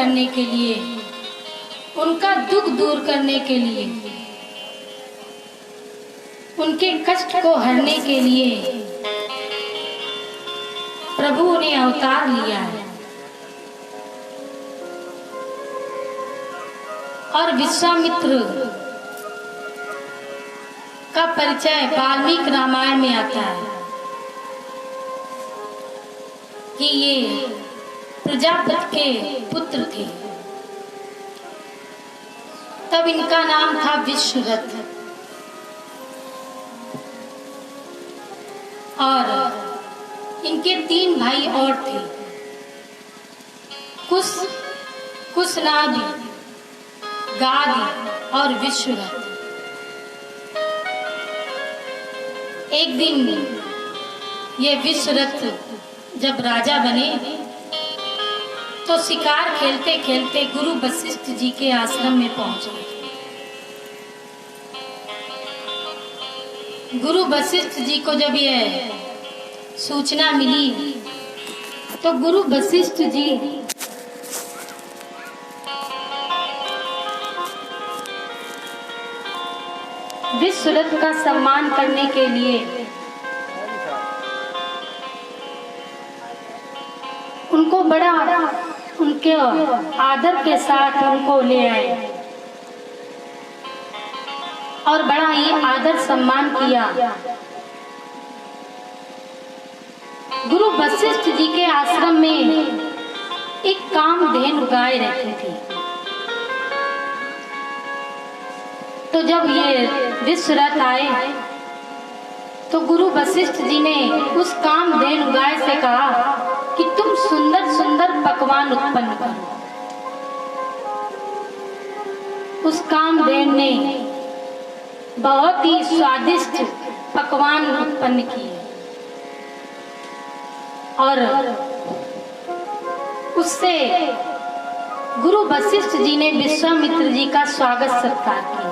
करने के लिए, उनका दुख दूर करने के लिए, उनके कष्ट को हरने के लिए प्रभु ने अवतार लिया है। और विश्वामित्र का परिचय वाल्मीकि रामायण में आता है कि ये प्रजापति के पुत्र थे। तब इनका नाम था विश्वरथ। और इनके 3 भाई और थे, कुशनादि, गादि और विश्वरथ। एक दिन ये विश्वरथ जब राजा बने तो शिकार खेलते खेलते गुरु वशिष्ठ जी के आश्रम में पहुंचे। गुरु वशिष्ठ जी को जब यह सूचना मिली तो गुरु वशिष्ठ जी विश्वरथ का सम्मान करने के लिए उनको बड़ा उनके आदर के साथ उनको ले आए और बड़ा ही आदर सम्मान किया। गुरु वशिष्ठ जी के आश्रम में एक कामधेनु गाय रहती थी। तो जब ये विश्वरथ आए तो गुरु वशिष्ठ जी ने उस कामधेनु गाय से कहा कि तुम सुंदर सुंदर पकवान उत्पन्न करो। उस कामधेनु ने बहुत ही स्वादिष्ट पकवान उत्पन्न किए और उससे गुरु वशिष्ठ जी ने विश्वामित्र जी का स्वागत सत्कार किया।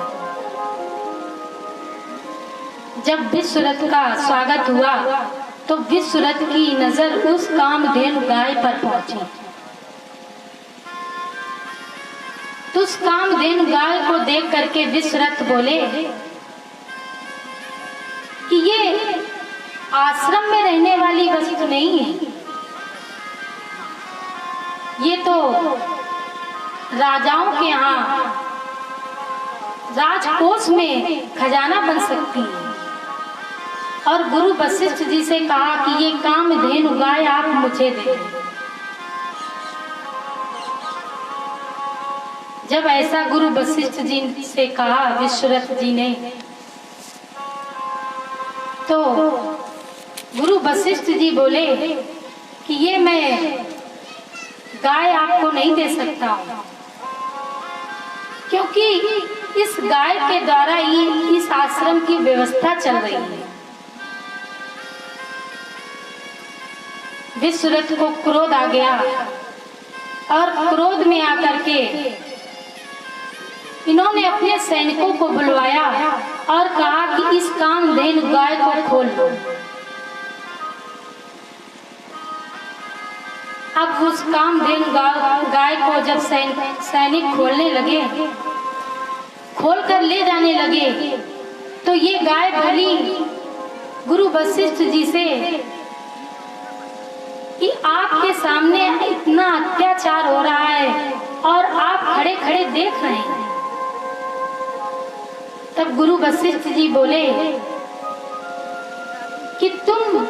जब विश्वरथ का स्वागत हुआ तो विश्वरथ की नजर उस कामधेनु गाय पर पहुंची। तो उस कामधेनु गाय को देख करके विश्वरथ बोले कि ये आश्रम में रहने वाली वस्तु नहीं है, ये तो राजाओं के यहाँ राजकोष में खजाना बन सकती है। और गुरु वशिष्ठ जी से कहा कि ये कामधेनु गाय आप मुझे दे। जब ऐसा गुरु वशिष्ठ जी से कहा विश्वरथ जी ने तो गुरु वशिष्ठ जी बोले कि ये मैं गाय आपको नहीं दे सकता हूँ, क्योंकि इस गाय के द्वारा ही इस आश्रम की व्यवस्था चल रही है। विश्वरथ को क्रोध आ गया और क्रोध में आकर के इन्होंने अपने सैनिकों को बुलवाया और कहा कि इस कामधेनु गाय को खोल लो। अब उस कामधेनु गाय को जब सैनिक खोलने लगे, खोल कर ले जाने लगे, तो ये गाय बोली गुरु वशिष्ठ जी से कि आपके सामने इतना अत्याचार हो रहा है और आप खड़े खड़े देख रहे हैं। तब गुरु वशिष्ठ जी बोले कि तुम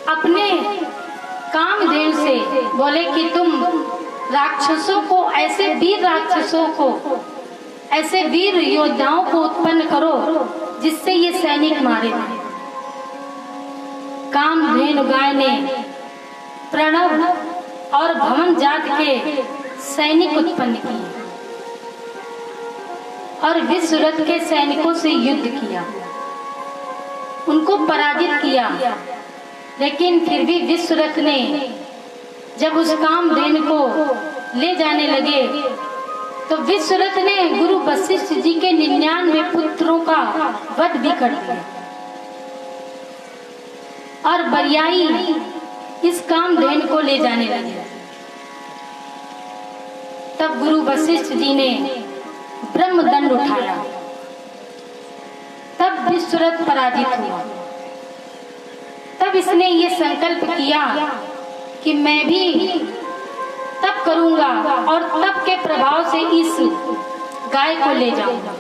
अपने कामधेनु से बोले कि तुम राक्षसों को, ऐसे वीर राक्षसों को, ऐसे वीर योद्धाओं को उत्पन्न करो जिससे ये सैनिक मारे जाए। कामधेनु गाय ने प्रणव और भवन जात के सैनिक उत्पन्न किए और विश्वरथ के सैनिकों से युद्ध किया, उनको पराजित किया। लेकिन फिर भी विश्वरथ ने जब उस कामधेनु को ले जाने लगे तो विश्वरथ ने गुरु वशिष्ठ जी के 99 पुत्रों का वध भी कर दिया और बरियाई इस कामधेनु को ले जाने लगे। तब गुरु वशिष्ठ जी ने ब्रह्मदंड उठाया। तब विश्वरथ पराजित हुआ। तब इसने ये संकल्प किया कि मैं भी तप करूंगा और तप के प्रभाव से इस गाय को ले जाऊंगा।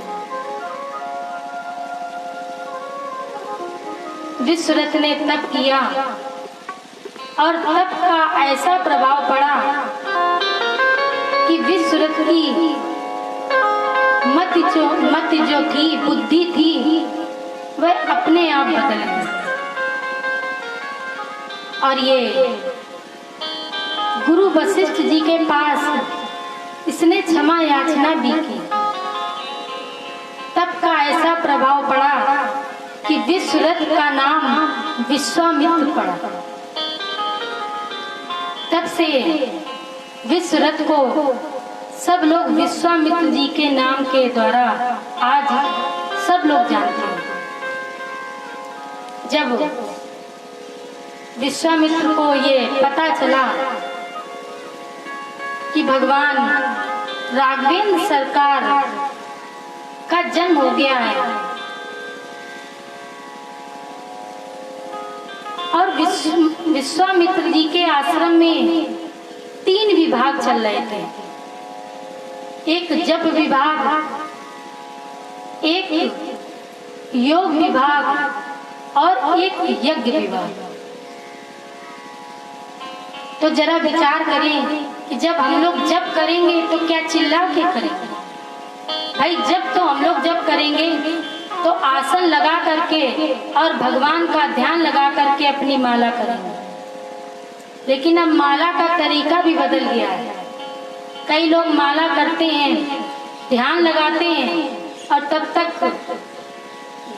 विश्वरथ ने तप किया और तप का ऐसा प्रभाव पड़ा कि विश्वरथ की मत जो थी, बुद्धि थी, वह अपने आप बदल गई। और ये गुरु वशिष्ठ जी के पास इसने क्षमा याचना भी की। तब का ऐसा प्रभाव पड़ा कि विश्वरथ का नाम विश्वामित्र पड़ा। तब से विश्वरथ को सब लोग विश्वामित्र जी के नाम के द्वारा आज सब लोग जानते हैं। जब विश्वामित्र को ये पता चला कि भगवान राघवेंद्र सरकार का जन्म हो गया है और विश्वामित्र जी के आश्रम में 3 विभाग चल रहे थे। एक जप विभाग, एक योग विभाग और एक यज्ञ विभाग। तो जरा विचार करें कि जब हम लोग जप करेंगे तो क्या चिल्ला के करेंगे? भाई जब तो हम लोग जप करेंगे तो आसन लगा करके और भगवान का ध्यान लगा करके अपनी माला करेंगे। लेकिन अब माला का तरीका भी बदल गया है। कई लोग माला करते हैं, ध्यान लगाते हैं और तब तक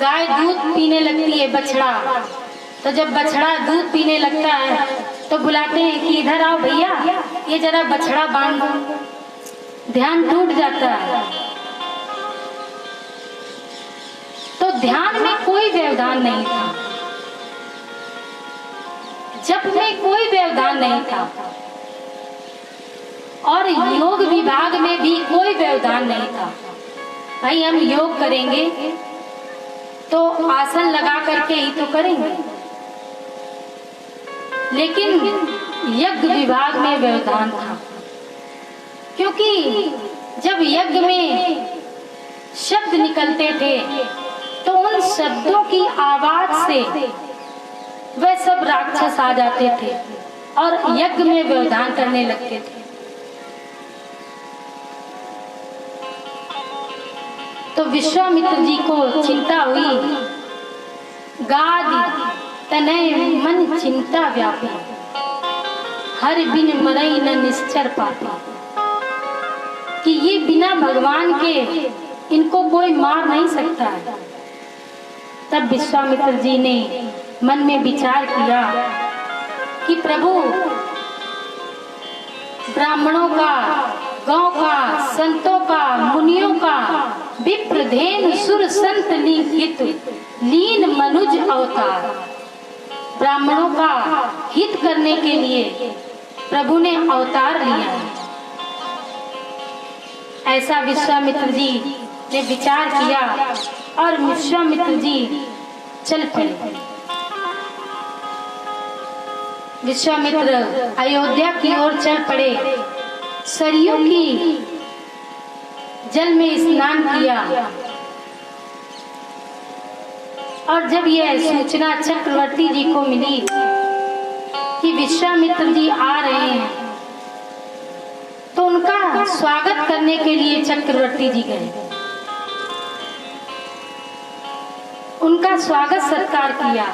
गाय दूध पीने लगती है, बछड़ा। तो जब बछड़ा दूध पीने लगता है तो बुलाते हैं कि इधर आओ भैया, ये जरा बछड़ा बांध दो। ध्यान टूट जाता है। तो ध्यान में कोई व्यवधान नहीं था, जप में कोई व्यवधान नहीं था और योग विभाग में भी कोई व्यवधान नहीं था। भाई हम योग करेंगे तो आसन लगा करके ही तो करेंगे, लेकिन यज्ञ विभाग में व्यवधान था। क्योंकि जब यज्ञ में शब्द निकलते थे तो उन शब्दों की आवाज से वह सब राक्षस आ जाते थे और यज्ञ में व्यवधान करने लगते थे। तो विश्वामित्र जी को चिंता हुई, गादि तनय मन चिंता व्यापी, हर बिन मरई न निश्चर पापी, कि ये बिना भगवान के इनको कोई मार नहीं सकता है। तब विश्वामित्र जी ने मन में विचार किया कि प्रभु ब्राह्मणों का, गांव का, संतों का, मुनियों का, विप्रधेन सुर संत लिखित लीन मनुज अवतार, ब्राह्मणों का हित करने के लिए प्रभु ने अवतार लिया है। ऐसा विश्वामित्र जी ने विचार किया और विश्वामित्र जी चल पड़े। विश्वामित्र अयोध्या की ओर चल पड़े। सरयू की जल में स्नान किया और जब यह सूचना चक्रवर्ती जी को मिली कि विश्वामित्र जी आ रहे हैं तो उनका स्वागत करने के लिए चक्रवर्ती जी गए। उनका स्वागत सत्कार किया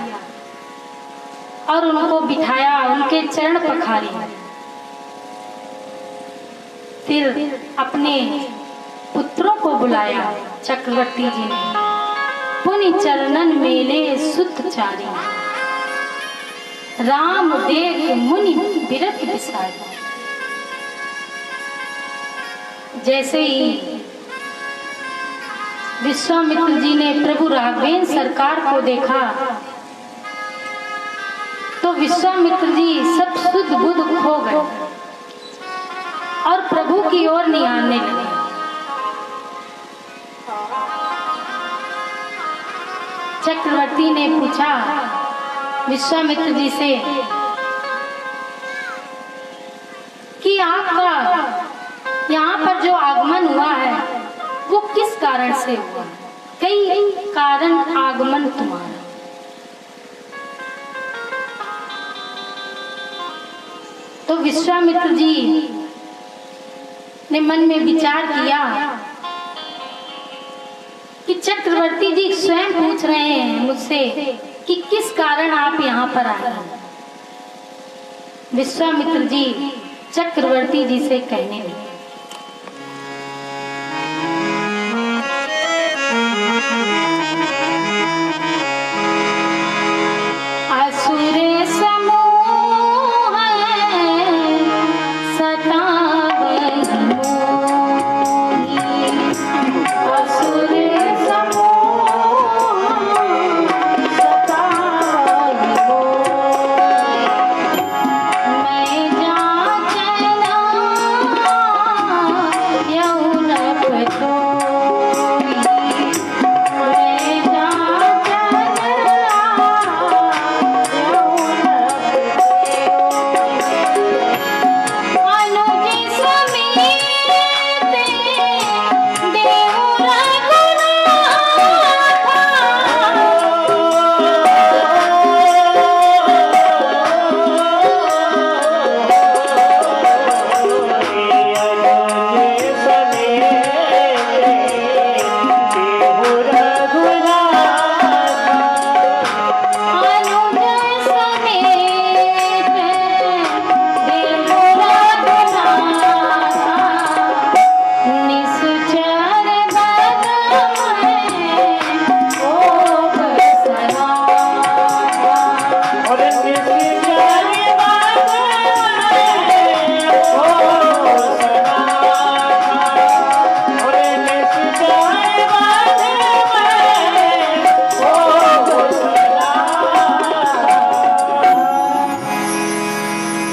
और उनको बिठाया, उनके चरण पखारे। फिर अपने पुत्रों को बुलाया चक्रवर्ती जी ने, पुनि चरणन मेले सुत चारी, राम देख मुनि बिरत बिसारी। जैसे ही विश्वामित्र जी ने प्रभु राघवेंद्र सरकार को देखा तो विश्वामित्र जी सब शुद्ध बुद्ध खो गए और प्रभु की ओर निहारने लगे। चक्रवर्ती ने पूछा विश्वामित्र जी से कि आपका यहाँ पर जो आगमन हुआ है वो किस कारण से हुआ? कई कारण आगमन तुम्हारा। तो विश्वामित्र जी ने मन में विचार किया कि चक्रवर्ती जी स्वयं पूछ रहे हैं मुझसे कि किस कारण आप यहाँ पर आए हैं। विश्वामित्र जी चक्रवर्ती जी से कहने लगे,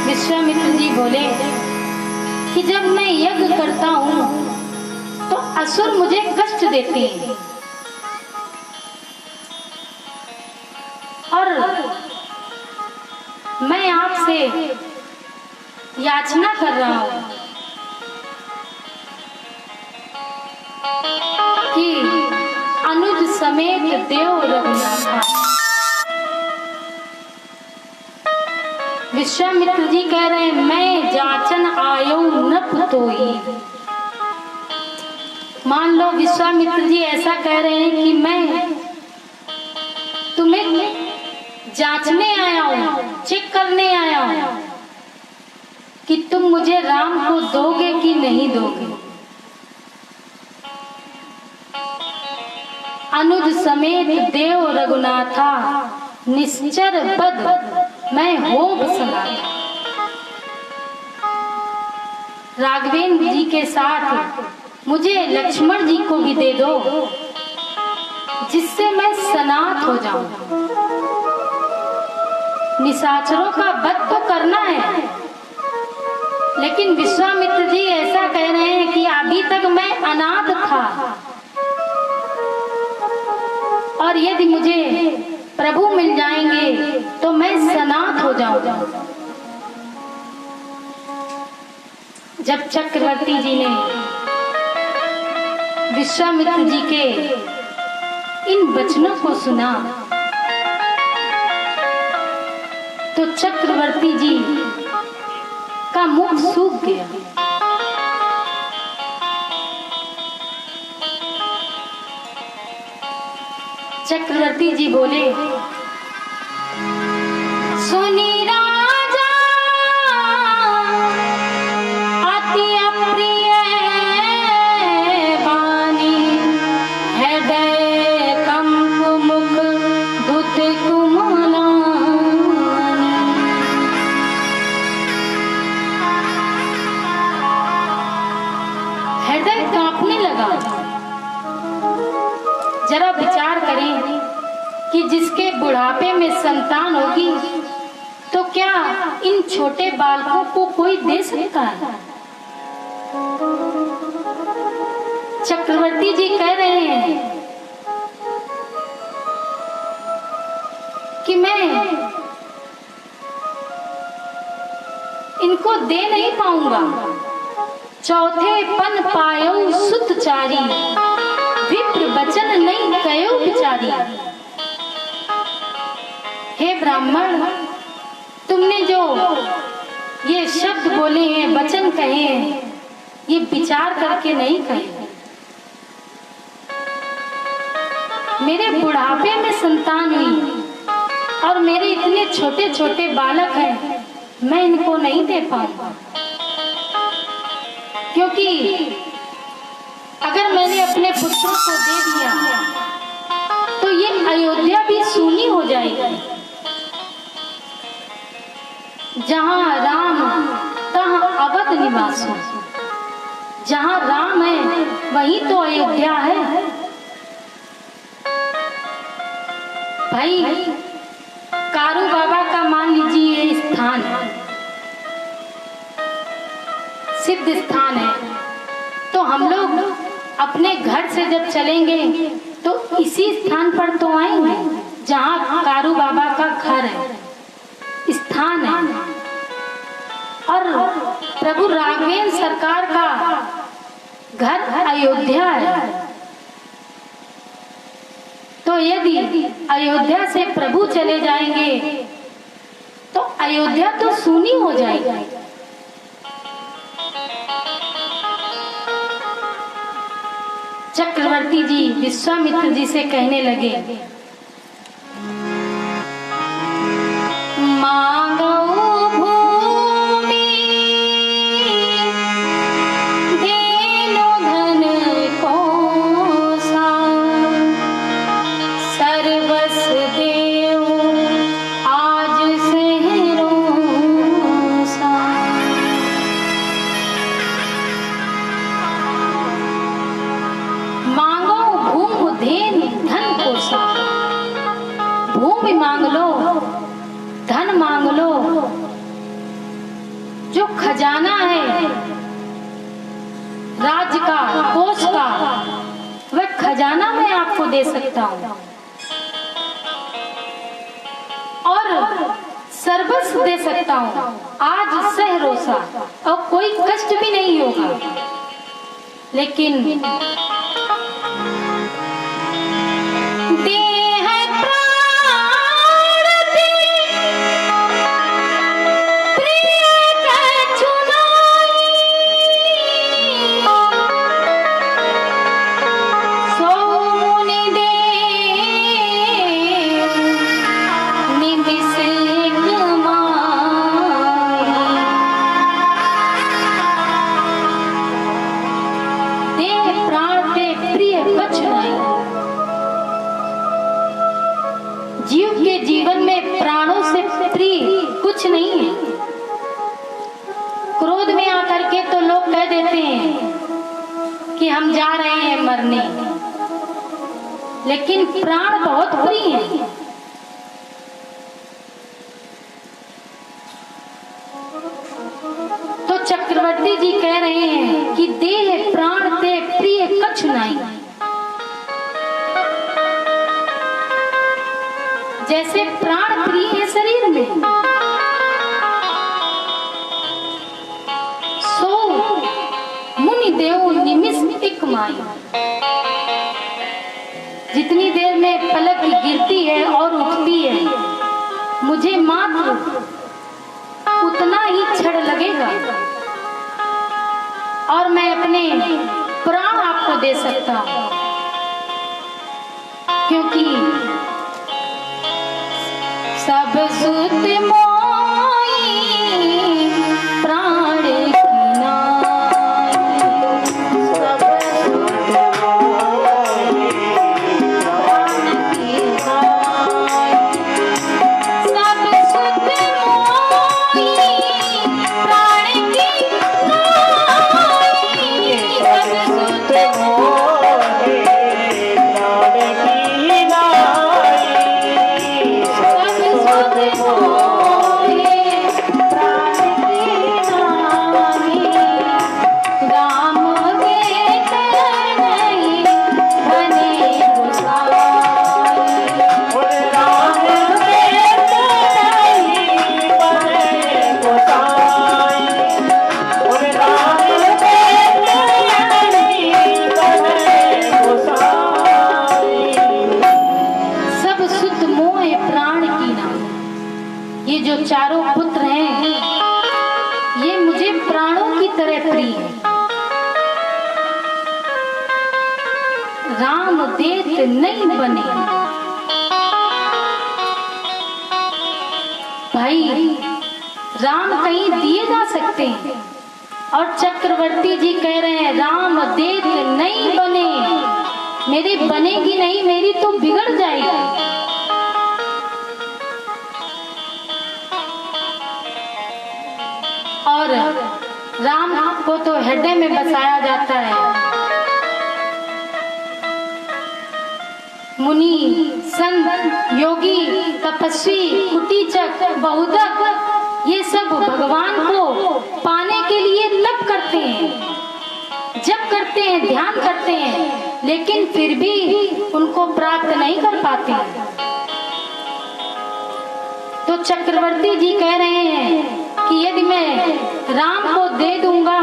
विश्वामित्र जी बोले कि जब मैं यज्ञ करता हूँ तो असुर मुझे कष्ट देते हैं और मैं आपसे याचना कर रहा हूँ कि अनुज समेत देव रघुनाथ। विश्वामित्र जी कह रहे हैं मैं जाचन आयो न पुतोई। मान लो विश्वामित्र जी ऐसा कह रहे हैं कि मैं तुम्हें जांचने आया हूं, चेक करने आया हूं कि तुम मुझे राम को दोगे कि नहीं दोगे। अनुज समेत देव रघुनाथा निश्चर पद मैं होब सनाता। राघवेंद्र जी के साथ मुझे लक्ष्मण जी को भी दे दो जिससे मैं सनात हो जाऊं। निशाचरों का वध तो करना है, लेकिन विश्वामित्र जी ऐसा कह रहे हैं कि अभी तक मैं अनाथ था और यदि मुझे प्रभु मिल जाएंगे तो मैं सनात हो जाऊंगा। जब चक्रवर्ती जी ने विश्वामित्र जी के इन वचनों को सुना तो चक्रवर्ती जी का मुख सूख गया। चक्रवर्ती जी बोले, सुनी राजा अति अप्रिय वाणी, हृदय कंप मुख दुत कुमलानी। हृदय कांपने लगा। जरा विचार करें कि जिसके बुढ़ापे में संतान होगी तो क्या इन छोटे बालकों को कोई दे सकता है? चक्रवर्ती जी कह रहे हैं कि मैं इनको दे नहीं पाऊंगा। चौथे पन पायो सुत चारी, विप्र वचन नहीं कयो बिचारी। हे ब्राह्मण, तुमने जो ये शब्द बोले हैं, वचन कहे हैं, ये विचार करके नहीं कहे। मेरे बुढ़ापे में संतान हुई और मेरे इतने छोटे छोटे बालक हैं, मैं इनको नहीं दे पाऊंगा। क्योंकि अगर मैंने अपने पुत्रों को दे दिया तो ये अयोध्या भी सूनी हो जाएगी। जहां राम तहां अवध निवास हो। जहां राम है वहीं तो अयोध्या है। भाई, कारू बाबा का मान लीजिए स्थान सिद्ध स्थान है, तो हम लोग अपने घर से जब चलेंगे तो इसी स्थान पर तो आएंगे जहाँ कारू बाबा का घर है, स्थान है। और प्रभु राघवेंद्र सरकार का घर अयोध्या है। तो यदि अयोध्या से प्रभु चले जाएंगे तो अयोध्या तो सूनी हो जाएगी। चक्रवर्ती जी विश्वामित्र जी से कहने लगे, मांगो भूमि देनो धन कोसा, सर्वस देव आज सहरोसा। मांगो भूमि देन धन कोसा। भूमि मांग लो, धन मांग लो, जो खजाना है राज्य का, कोष का, वह खजाना मैं आपको दे सकता हूँ और सर्वस्व दे सकता हूँ। आज सहरोसा, और कोई कष्ट भी नहीं होगा। लेकिन जीव के जीवन में प्राणों से प्रिय कुछ नहीं है। क्रोध में आकर के तो लोग कह देते हैं कि हम जा रहे हैं मरने, लेकिन प्राण बहुत प्रिय है। तो चक्रवर्ती जी कह रहे हैं कि देह प्राण ते प्रिय कछु नहीं। जैसे प्राण प्रिय है शरीर में, सो मुनि देव निमिष एक माई। जितनी देर में पलक गिरती है और उठती है, मुझे मात्र उतना ही क्षण लगेगा और मैं अपने प्राण आपको दे सकता हूँ। क्योंकि सब सुत मोई प्राण की नाई, सब सुत मोई प्राण की नाई, सब सुत मोई प्राण की नाई, सब सुत मोई प्राण की नाई, सब सुत मोई प्रिय है। राम देत नहीं बने। भाई राम कहीं दिए जा सकते हैं, और चक्रवर्ती जी कह रहे हैं राम देत नहीं बने, मेरी बनेगी नहीं, मेरी तो बिगड़ जाएगी। और राम को तो हृदय में बसाया जाता है। मुनि, संत, योगी, तपस्वी, कुटीचक, बहुदक, ये सब भगवान को पाने के लिए तप करते हैं, जप करते हैं, ध्यान करते हैं, लेकिन फिर भी उनको प्राप्त नहीं कर पाते। तो चक्रवर्ती जी कह रहे हैं कि यदि मैं राम को दे दूंगा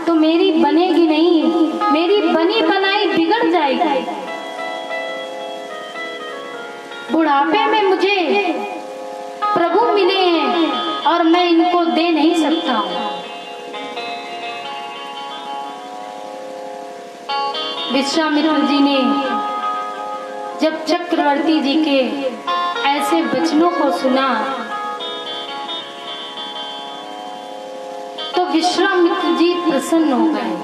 तो मेरी बनेगी नहीं, मेरी बनी बनाई बिगड़ जाएगी। बुढ़ापे में मुझे प्रभु मिले हैं और मैं इनको दे नहीं सकता हूँ। विश्वामित्र जी ने जब चक्रवर्ती जी के ऐसे वचनों को सुना तो विश्वामित्र जी प्रसन्न हो गए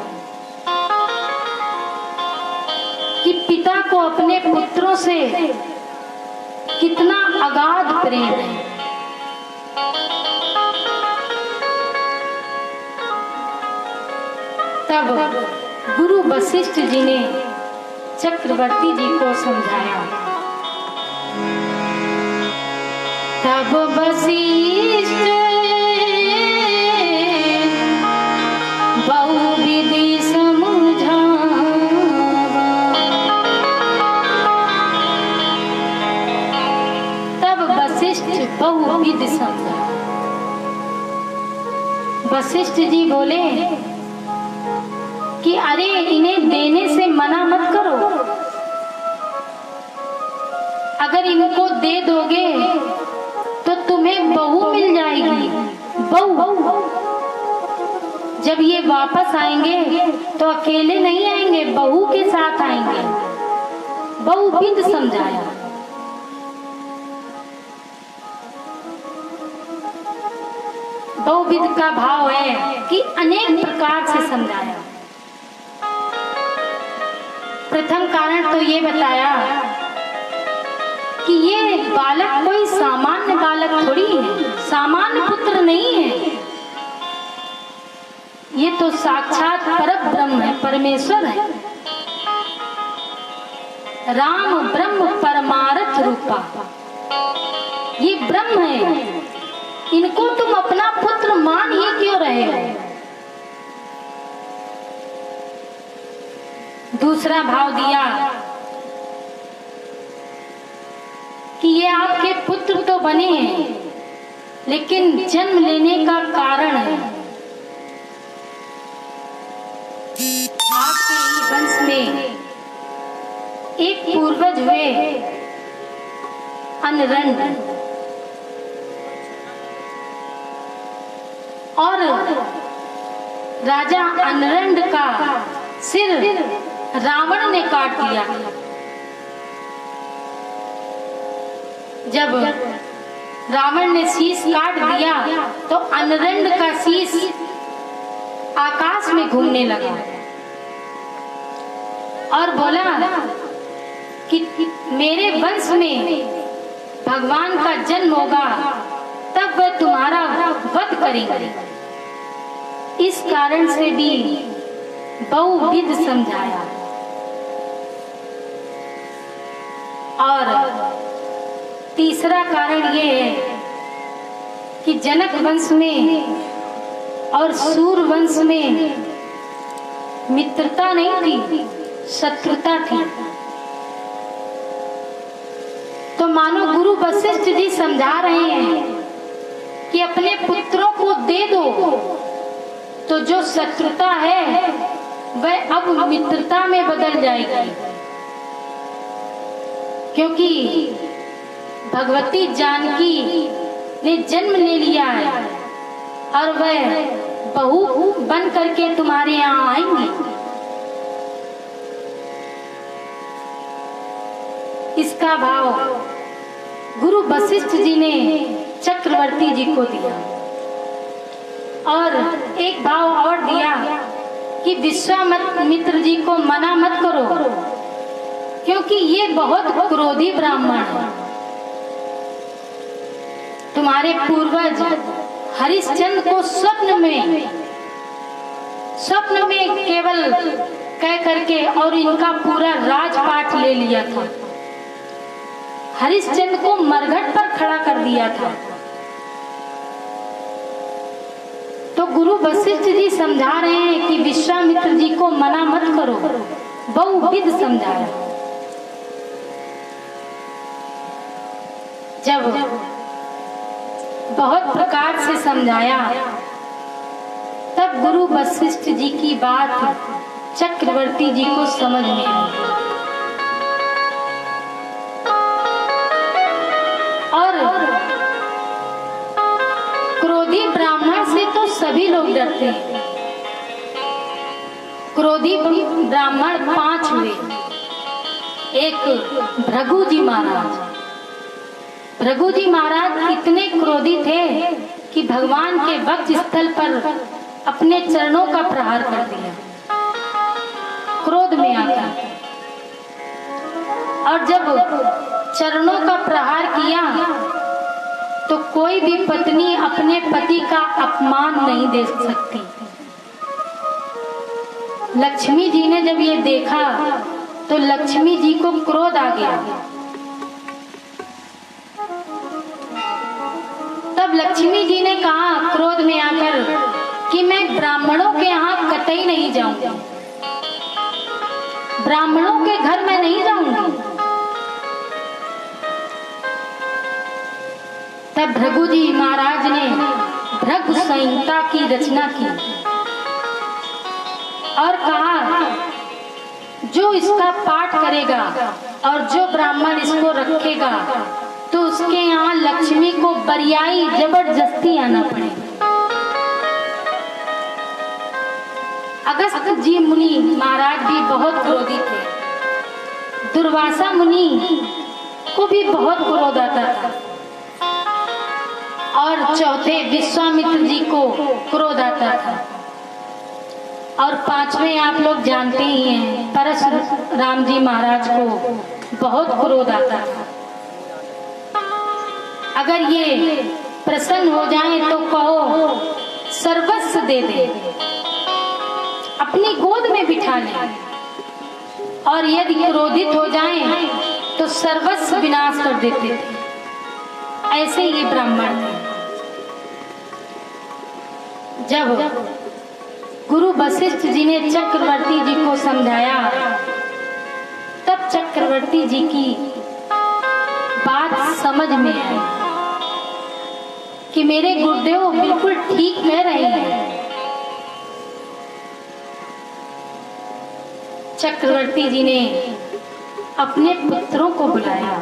कि पिता को अपने पुत्रों से कितना अगाध प्रेम है। तब गुरु वशिष्ठ जी ने चक्रवर्ती जी को समझाया। तब वशिष्ठ बहुविधि समझावा, तब वशिष्ठ बहुविधि समझा। वशिष्ठ जी बोले कि अरे इन्हें देने से मना मत करो, अगर इनको दे दोगे तो तुम्हें बहू मिल जाएगी। बहू जब ये वापस आएंगे तो अकेले नहीं आएंगे, बहू के साथ आएंगे। बहुविध समझाया। बहुविध का भाव है कि अनेक प्रकार से समझाया। प्रथम कारण तो ये बताया कि ये बालक कोई सामान्य बालक थोड़ी है, सामान्य पुत्र नहीं है, ये तो साक्षात परब्रह्म है, परमेश्वर है। राम ब्रह्म परमार्थ रूपा, ये ब्रह्म है, इनको तुम अपना पुत्र मान ही क्यों रहे हो। दूसरा भाव दिया कि ये आपके पुत्र तो बने हैं, लेकिन जन्म लेने का कारण है आपके ही वंश में एक पूर्वज हुए अनरंड, और राजा अनरंड का सिर रावण ने काट दिया। जब रावण ने शीश काट दिया तो अनरंड का शीश आकाश में घूमने लगा और बोला कि मेरे वंश में भगवान का जन्म होगा, तब वह तुम्हारा वध करेंगे। इस कारण से भी बहुविध समझाया। और तीसरा कारण ये है कि जनक वंश में और सूर वंश में मित्रता नहीं थी, शत्रुता थी। तो मानो गुरु वशिष्ठ जी समझा रहे हैं कि अपने पुत्रों को दे दो, तो जो शत्रुता है वह अब मित्रता में बदल जाएगी, क्योंकि भगवती जानकी ने जन्म ले लिया है और वह बहू बन करके तुम्हारे यहाँ आएंगी। इसका भाव गुरु वशिष्ठ जी ने चक्रवर्ती जी को दिया और एक भाव और दिया कि विश्वामित्र जी को मना मत करो, क्योंकि ये बहुत क्रोधी ब्राह्मण है। तुम्हारे पूर्वज हरिश्चंद्र को स्वप्न में केवल कह करके और इनका पूरा राजपाट ले लिया था, हरिश्चंद्र को मरघट पर खड़ा कर दिया था। तो गुरु वशिष्ठ जी समझा रहे हैं कि विश्वामित्र जी को मना मत करो, बहुविध समझाया। जब बहुत प्रकार से समझाया तब गुरु वशिष्ठ जी की बात चक्रवर्ती जी को समझ में आई और क्रोधी ब्राह्मण से तो सभी लोग डरते हैं। क्रोधी ब्राह्मण 5 हुए। एक भृगु जी महाराज। भृगु जी महाराज इतने क्रोधी थे कि भगवान के वक्ष स्थल पर अपने चरणों का प्रहार कर दिया क्रोध में आकर। और जब चरणों का प्रहार किया तो कोई भी पत्नी अपने पति का अपमान नहीं देख सकती। लक्ष्मी जी ने जब ये देखा तो लक्ष्मी जी को क्रोध आ गया। तब लक्ष्मी जी ने कहा क्रोध में आकर कि मैं ब्राह्मणों के यहाँ कतई नहीं जाऊंगी, ब्राह्मणों के घर में नहीं जाऊंगी। तब भृगु जी महाराज ने भृगु संहिता की रचना की और कहा जो इसका पाठ करेगा और जो ब्राह्मण इसको रखेगा तो उसके यहाँ लक्ष्मी को बरियाई जबरदस्ती आना पड़ेगा। अगस्त जी मुनि महाराज भी बहुत क्रोधी थे। दुर्वासा मुनि को भी बहुत क्रोध आता था और चौथे विश्वामित्र जी को क्रोध आता था और 5वें आप लोग जानते ही हैं परशुराम जी महाराज को बहुत क्रोध आता था। अगर ये प्रसन्न हो जाए तो कहो सर्वस्व दे दे, अपनी गोद में बिठा ले, और यदि क्रोधित हो जाए तो सर्वस्व विनाश कर देते थे। ऐसे ये ब्राह्मण थे। जब गुरु वशिष्ठ जी ने चक्रवर्ती जी को समझाया तब चक्रवर्ती जी की बात समझ में आई कि मेरे गुरुदेव बिल्कुल ठीक कह रहे हैं। चक्रवर्ती जी ने अपने पुत्रों को बुलाया।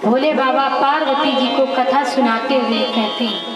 भोले बाबा पार्वती जी को कथा सुनाते हुए कहते हैं,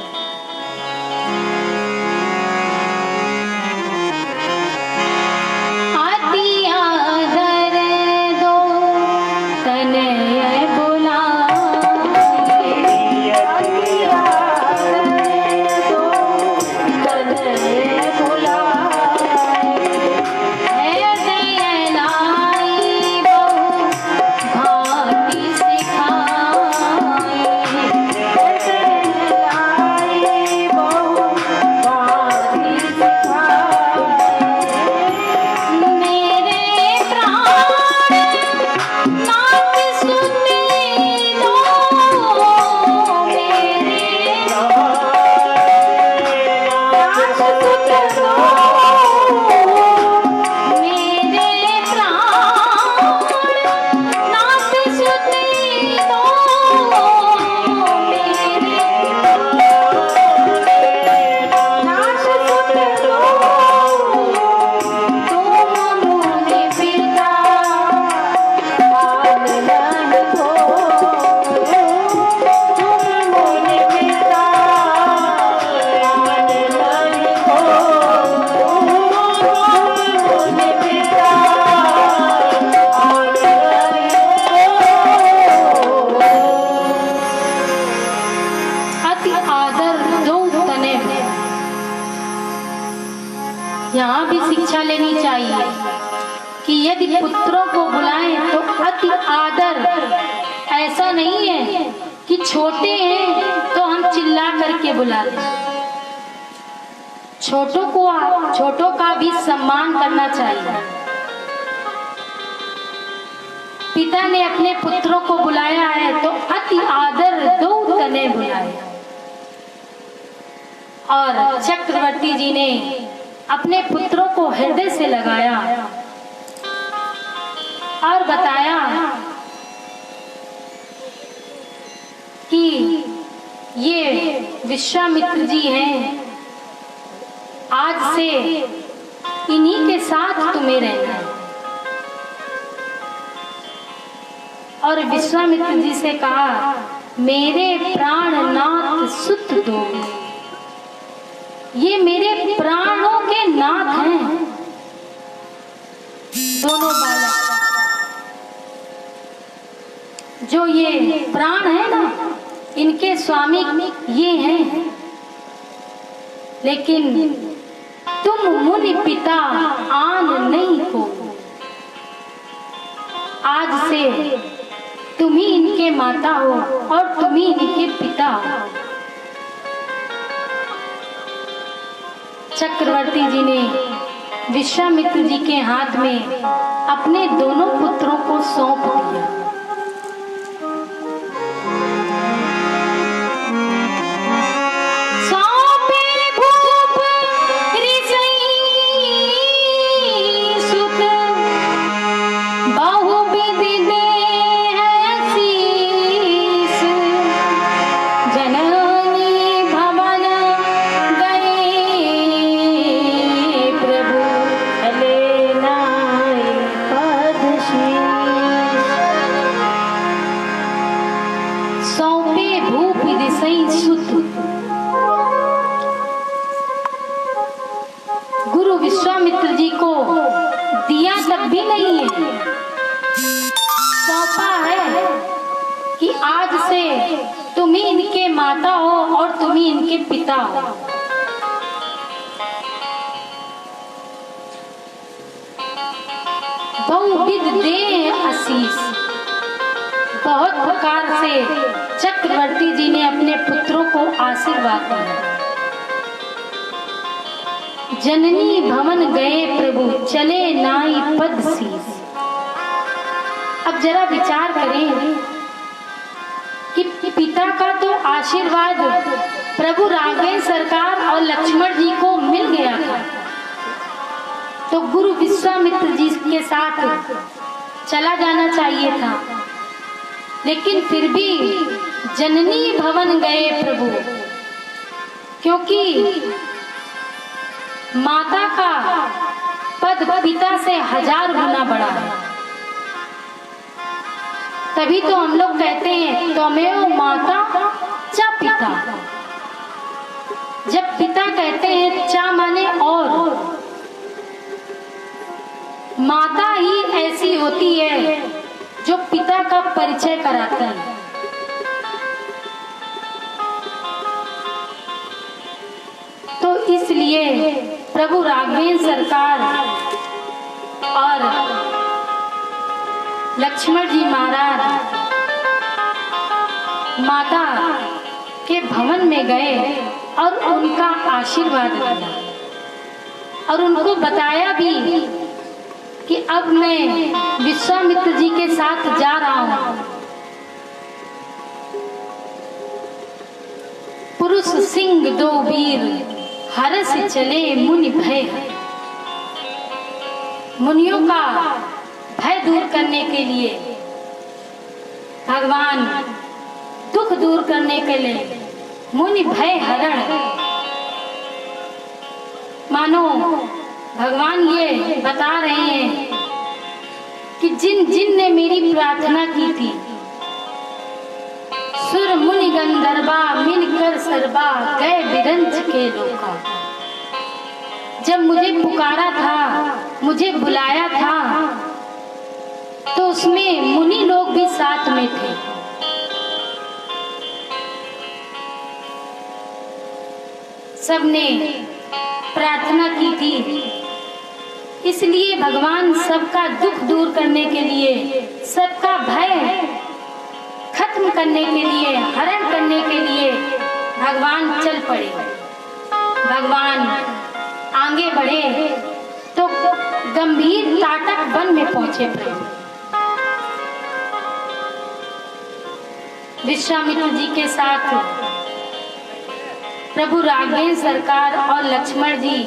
यहाँ भी शिक्षा लेनी चाहिए कि यदि पुत्रों को बुलाएं तो अति आदर, ऐसा नहीं है कि छोटे हैं तो हम चिल्ला करके बुला लें। छोटों का भी सम्मान करना चाहिए। पिता ने अपने पुत्रों को बुलाया है तो अति आदर दो तने बुलाए। और चक्रवर्ती जी ने अपने पुत्रों को हृदय से लगाया और बताया कि ये विश्वामित्र जी हैं, आज से इन्हीं के साथ तुम्हें रहना है। और विश्वामित्र जी से कहा, मेरे प्राणनाथ सुत दो, ये मेरे प्राणों के नाथ हैं। दोनों बालक जो ये प्राण है ना, इनके स्वामी ये हैं। लेकिन तुम मुनि पिता आन नहीं को, आज से तुम ही इनके माता हो और तुम ही इनके पिता हो। चक्रवर्ती जी ने विश्वामित्र जी के हाथ में अपने दोनों पुत्रों को सौंप दिया। गुरु विश्वामित्र जी को दिया तक भी नहीं है, सौंपा है कि आज से तुम ही इनके माता हो और तुम ही इनके पिता हो। बहुविध दे आशीष, बहुत प्रकार से चक्रवर्ती जी ने अपने पुत्रों को आशीर्वाद दिया। जननी भवन गए प्रभु, चले नाई पद शीस। अब जरा विचार करें कि पिता का तो आशीर्वाद प्रभु राघवेंद्र सरकार और लक्ष्मण जी को मिल गया था, तो गुरु विश्वामित्र जी के साथ चला जाना चाहिए था। लेकिन फिर भी जननी भवन गए प्रभु, क्योंकि माता का पद पिता से 1000 गुना बड़ा है। तभी तो हम लोग कहते हैं त्वमेव माता च पिता। जब पिता कहते हैं चा माने और, माता ही ऐसी होती है जो पिता का परिचय कराती है। तो इसलिए प्रभु राघवेंद्र सरकार और लक्ष्मण जी महाराज माता के भवन में गए और उनका आशीर्वाद दिया और उनको बताया भी कि अब मैं विश्वामित्र जी के साथ जा रहा हूं। पुरुष सिंह दो वीर, हरस चले मुनि भय। मुनियों का भय दूर करने के लिए भगवान, दुख दूर करने के लिए मुनि भय हरण। मानो भगवान ये बता रहे हैं कि जिन जिन ने मेरी प्रार्थना की थी, सुर मुनि गंधर्वा मिलकर सर्वा गए बिरंज के लोका। जब मुझे पुकारा था, मुझे बुलाया था, तो उसमें मुनि लोग भी साथ में थे। सबने प्रार्थना की थी इसलिए भगवान सबका दुख दूर करने के लिए, सबका भय खत्म करने के लिए, हरण करने के लिए भगवान चल पड़े। भगवान आगे बढ़े तो गंभीर ताटक वन में पहुंचे प्रभु। विश्वामित्र जी के साथ प्रभु राघवेंद्र सरकार और लक्ष्मण जी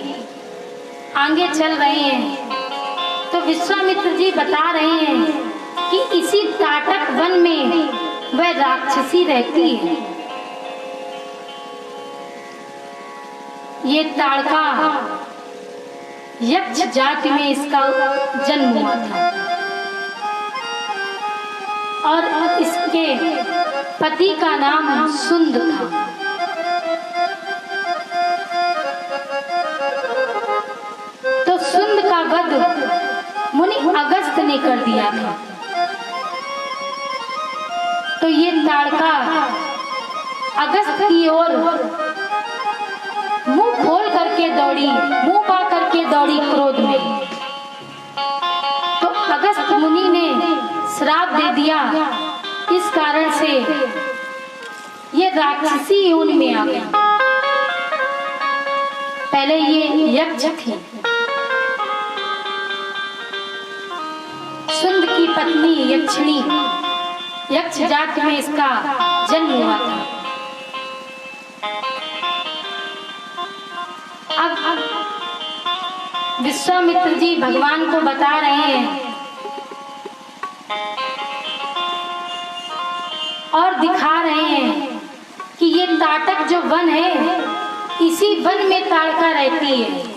आगे चल रहे हैं। तो विश्वामित्र जी बता रहे हैं कि इसी ताटक वन में वह राक्षसी रहती है। ये ताड़का यक्ष जाति में इसका जन्म हुआ था और इसके पति का नाम सुंद था। तो सुंद का वध मुनि अगस्त ने कर दिया था। तो ये ताड़का अगस्त की ओर मुंह खोल करके दौड़ी, मुंह पा करके दौड़ी क्रोध में। तो अगस्त मुनि ने श्राप दे दिया। इस कारण से ये राक्षसी योनि में आ गई। पहले ये यक्ष थी। सुंद की पत्नी यक्षिणी, यक्ष जाति में इसका जन्म हुआ था। अब विश्वामित्र जी भगवान को बता रहे हैं और दिखा रहे हैं कि ये ताटक जो वन है, इसी वन में ताड़का रहती है।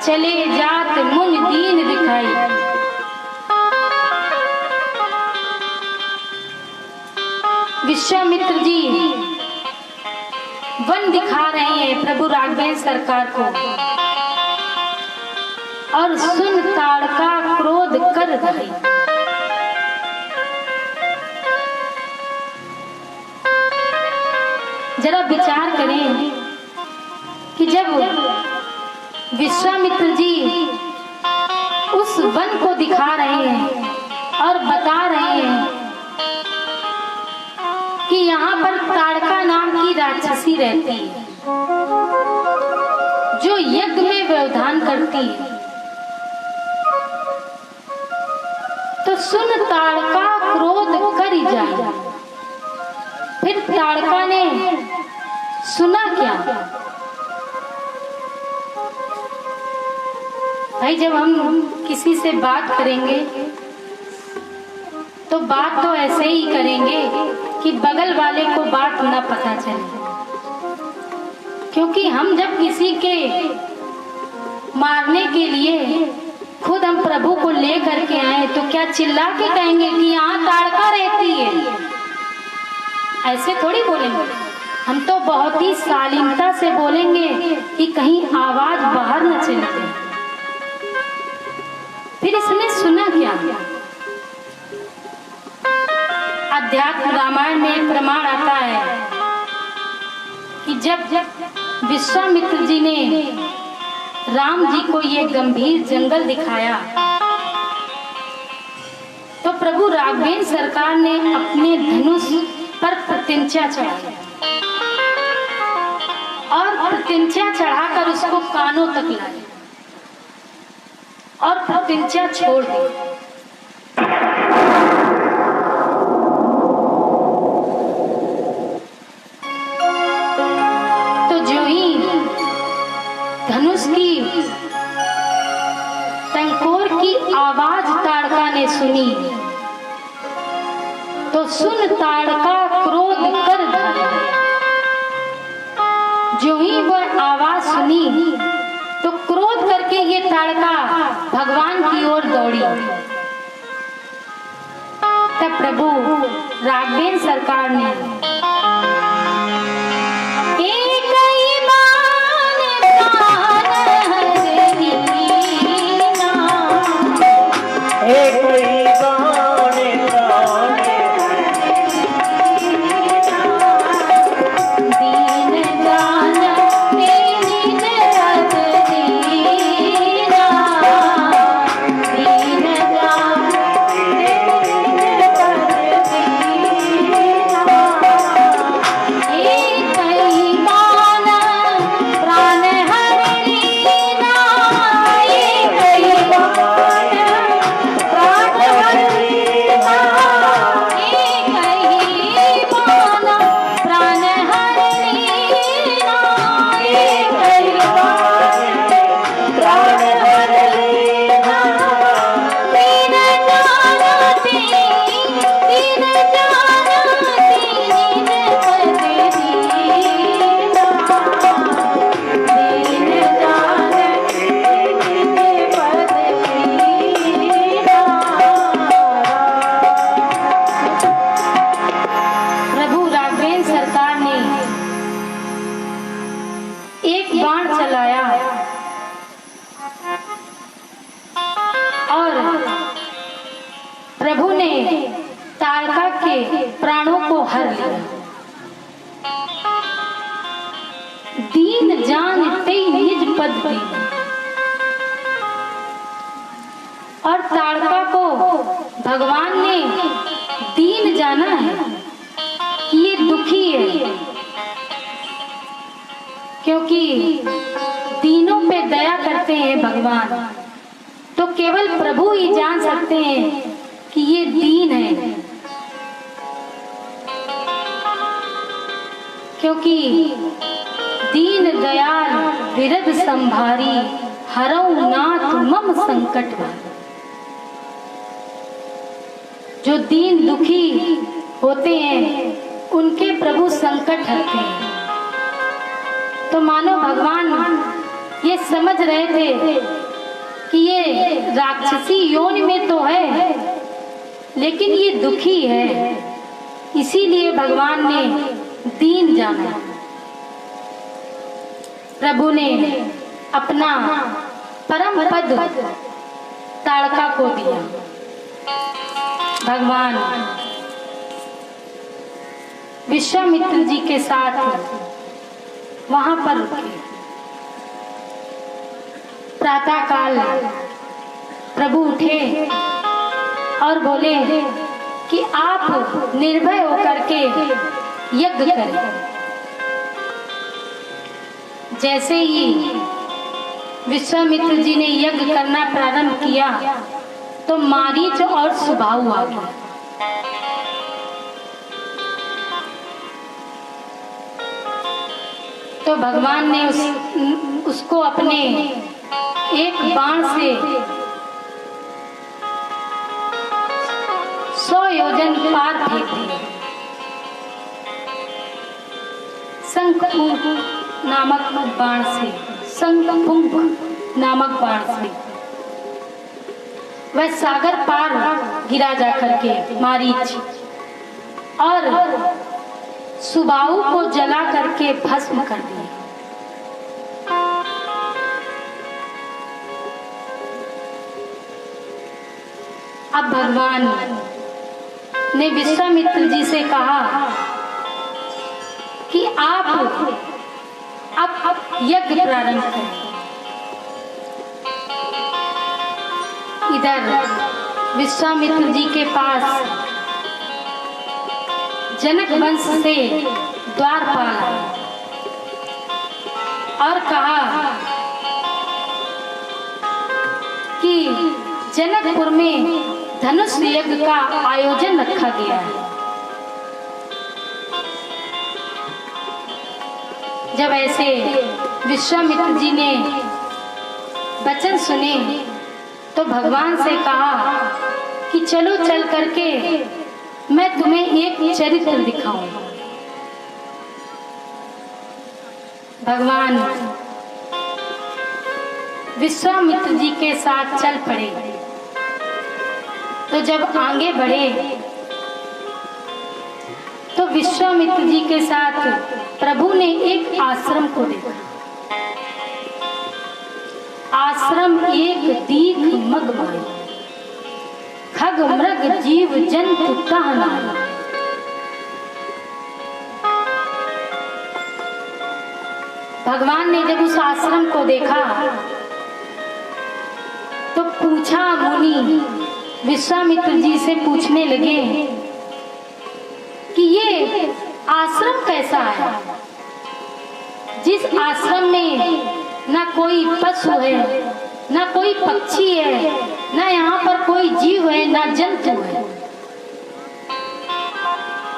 चले जात मुन दीन दिखाई। विश्वामित्र जी वन दिखा रहे हैं प्रभु राघवेंद्र सरकार को और सुन ताड़का क्रोध कर रही। जरा विचार करें कि जब विश्वामित्र जी उस वन को दिखा रहे हैं और बता रहे हैं कि यहाँ पर ताड़का नाम की राक्षसी रहती है जो यज्ञ में व्यवधान करती है। तो सुन ताड़का क्रोध कर ही जाए। फिर ताड़का ने सुना क्या? भाई जब हम किसी से बात करेंगे तो बात तो ऐसे ही करेंगे कि बगल वाले को बात ना पता चले। क्योंकि हम जब किसी के मारने के लिए खुद हम प्रभु को ले करके आए तो क्या चिल्ला के कहेंगे कि यहाँ ताड़का रहती है? ऐसे थोड़ी बोलेंगे। हम तो बहुत ही शालीनता से बोलेंगे कि कहीं आवाज बाहर न चली जाए। फिर इसने सुना क्या? अध्यात्म रामायण में प्रमाण आता है कि जब विश्वामित्र जी ने राम जी को ये गंभीर जंगल दिखाया तो प्रभु राघवेंद्र सरकार ने अपने धनुष पर प्रत्यंचा चढ़ाई और प्रत्यंचा चढ़ाकर उसको कानों तक लाए और प्रत्यंचा छोड़ दी। तो जो ही धनुष की टंकोर की आवाज ताड़का ने सुनी तो सुन ताड़का क्रोध कर धरा। जो ही वह आवाज सुनी तो क्रोध करके ये ताड़का भगवान की ओर दौड़ी। तब प्रभु राघवेंद्र सरकार ने प्रभु ने ताड़का के प्राणों को हर लिया। दीन जान ते निज पद पे और ताड़का को भगवान ने दीन जाना है कि ये दुखी है, क्योंकि दीनों पे दया करते हैं भगवान। तो केवल प्रभु ही जान सकते हैं कि ये दीन है, क्योंकि दीन दयाल विरद संभारी हरऊ नाथ मम संकट। जो दीन दुखी होते हैं उनके प्रभु संकट हरते हैं। तो मानो भगवान ये समझ रहे थे कि ये राक्षसी योनि में तो है, लेकिन ये दुखी है, इसीलिए भगवान ने दीन जाना। प्रभु ने अपना परम पद ताड़का को दिया। भगवान विश्वामित्र जी के साथ वहां पर रुके। प्रातः काल प्रभु उठे और बोले कि आप निर्भय होकर के यज्ञ करें। जैसे ही विश्वामित्र जी ने यज्ञ करना प्रारंभ किया तो मारीच और सुबाहु आ गया। तो भगवान ने उसको अपने एक बाण से 100 योजन पार फेंक दिया। शंखपुंख नामक बाण से, शंखपुंख नामक बाण से वह सागर पार गिरा जा करके मारीच, और सुबाहु को जला करके भस्म कर दिया। अब भगवान ने विश्वामित्र जी से कहा कि आप अब यज्ञ प्रारंभ करें। इधर विश्वामित्र जी के पास जनक वंश से द्वारपाल आए और कहा कि जनकपुर में धनुष यज्ञ का आयोजन रखा गया है। जब ऐसे विश्वामित्र जी ने वचन सुने तो भगवान से कहा कि चलो चल करके मैं तुम्हें एक चरित्र दिखाऊंगा। भगवान विश्वामित्र जी के साथ चल पड़े। तो जब आगे बढ़े तो विश्वामित्र जी के साथ प्रभु ने एक आश्रम को देखा। आश्रम एक दीख मगमाई, खग मृग जीव जंतु कहनाई। भगवान ने जब उस आश्रम को देखा तो पूछा, मुनि विश्वामित्र जी से पूछने लगे कि ये आश्रम कैसा है, जिस आश्रम में ना कोई पशु है, ना कोई पक्षी है, ना यहाँ पर कोई जीव है, ना जंतु है,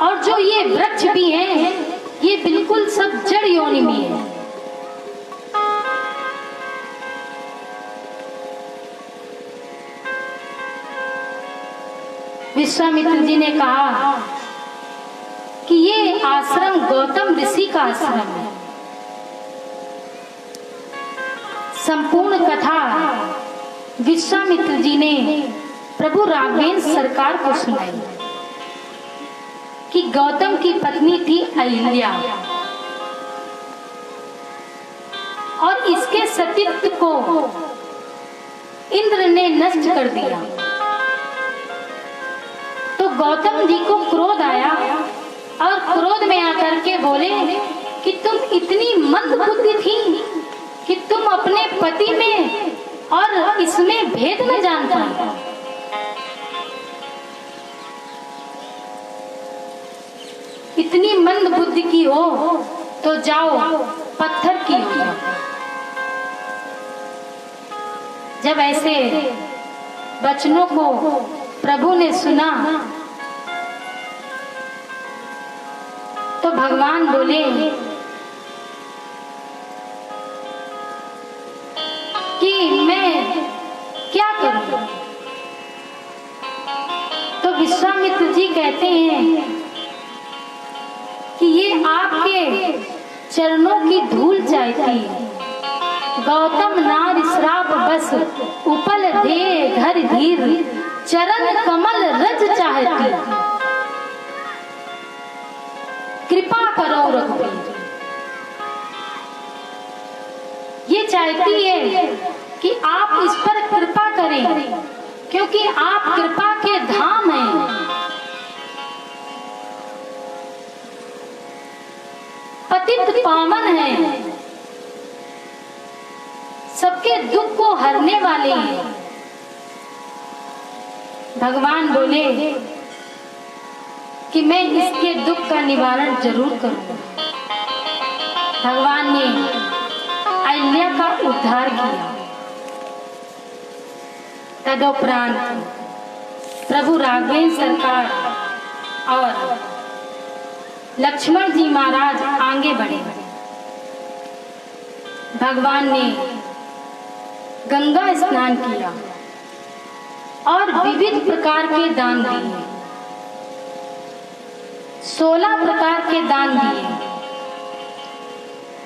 और जो ये वृक्ष भी हैं ये बिल्कुल सब जड़ योनि में है। विश्वामित्र जी ने कहा कि ये आश्रम गौतम ऋषि का आश्रम है। संपूर्ण कथा विश्वामित्र जी ने प्रभु राघवेंद्र सरकार को सुनाई कि गौतम की पत्नी थी अहिल्या और इसके सतीत्व को इंद्र ने नष्ट कर दिया। तो गौतम जी को क्रोध आया और क्रोध में आकर के बोले कि तुम इतनी मंद बुद्धि थी कि तुम अपने पति में और इसमें भेद न जान पाए। इतनी मंद बुद्धि की हो तो जाओ पत्थर की हो जाओ। जब ऐसे वचनों को प्रभु ने सुना तो भगवान बोले कि मैं क्या करूं। तो विश्वामित्र जी कहते हैं कि ये आपके चरणों की धूल चाहती है। गौतम नार श्राप बस उपल दे धर धीर, चरण कमल रज चाहती, कृपा करो रघुवीर। ये चाहती है कि आप इस पर कृपा करें, क्योंकि आप कृपा के धाम हैं। पतित पावन हैं, सबके दुख को हरने वाले हैं। भगवान बोले कि मैं इसके दुख का निवारण जरूर करूंगा। भगवान ने अहिल्या का उद्धार किया। तदोपरांत प्रभु राघवेंद्र सरकार और लक्ष्मण जी महाराज आगे बढ़े। भगवान ने गंगा स्नान किया और विविध प्रकार के दान दिए। 16 प्रकार के दान दिए।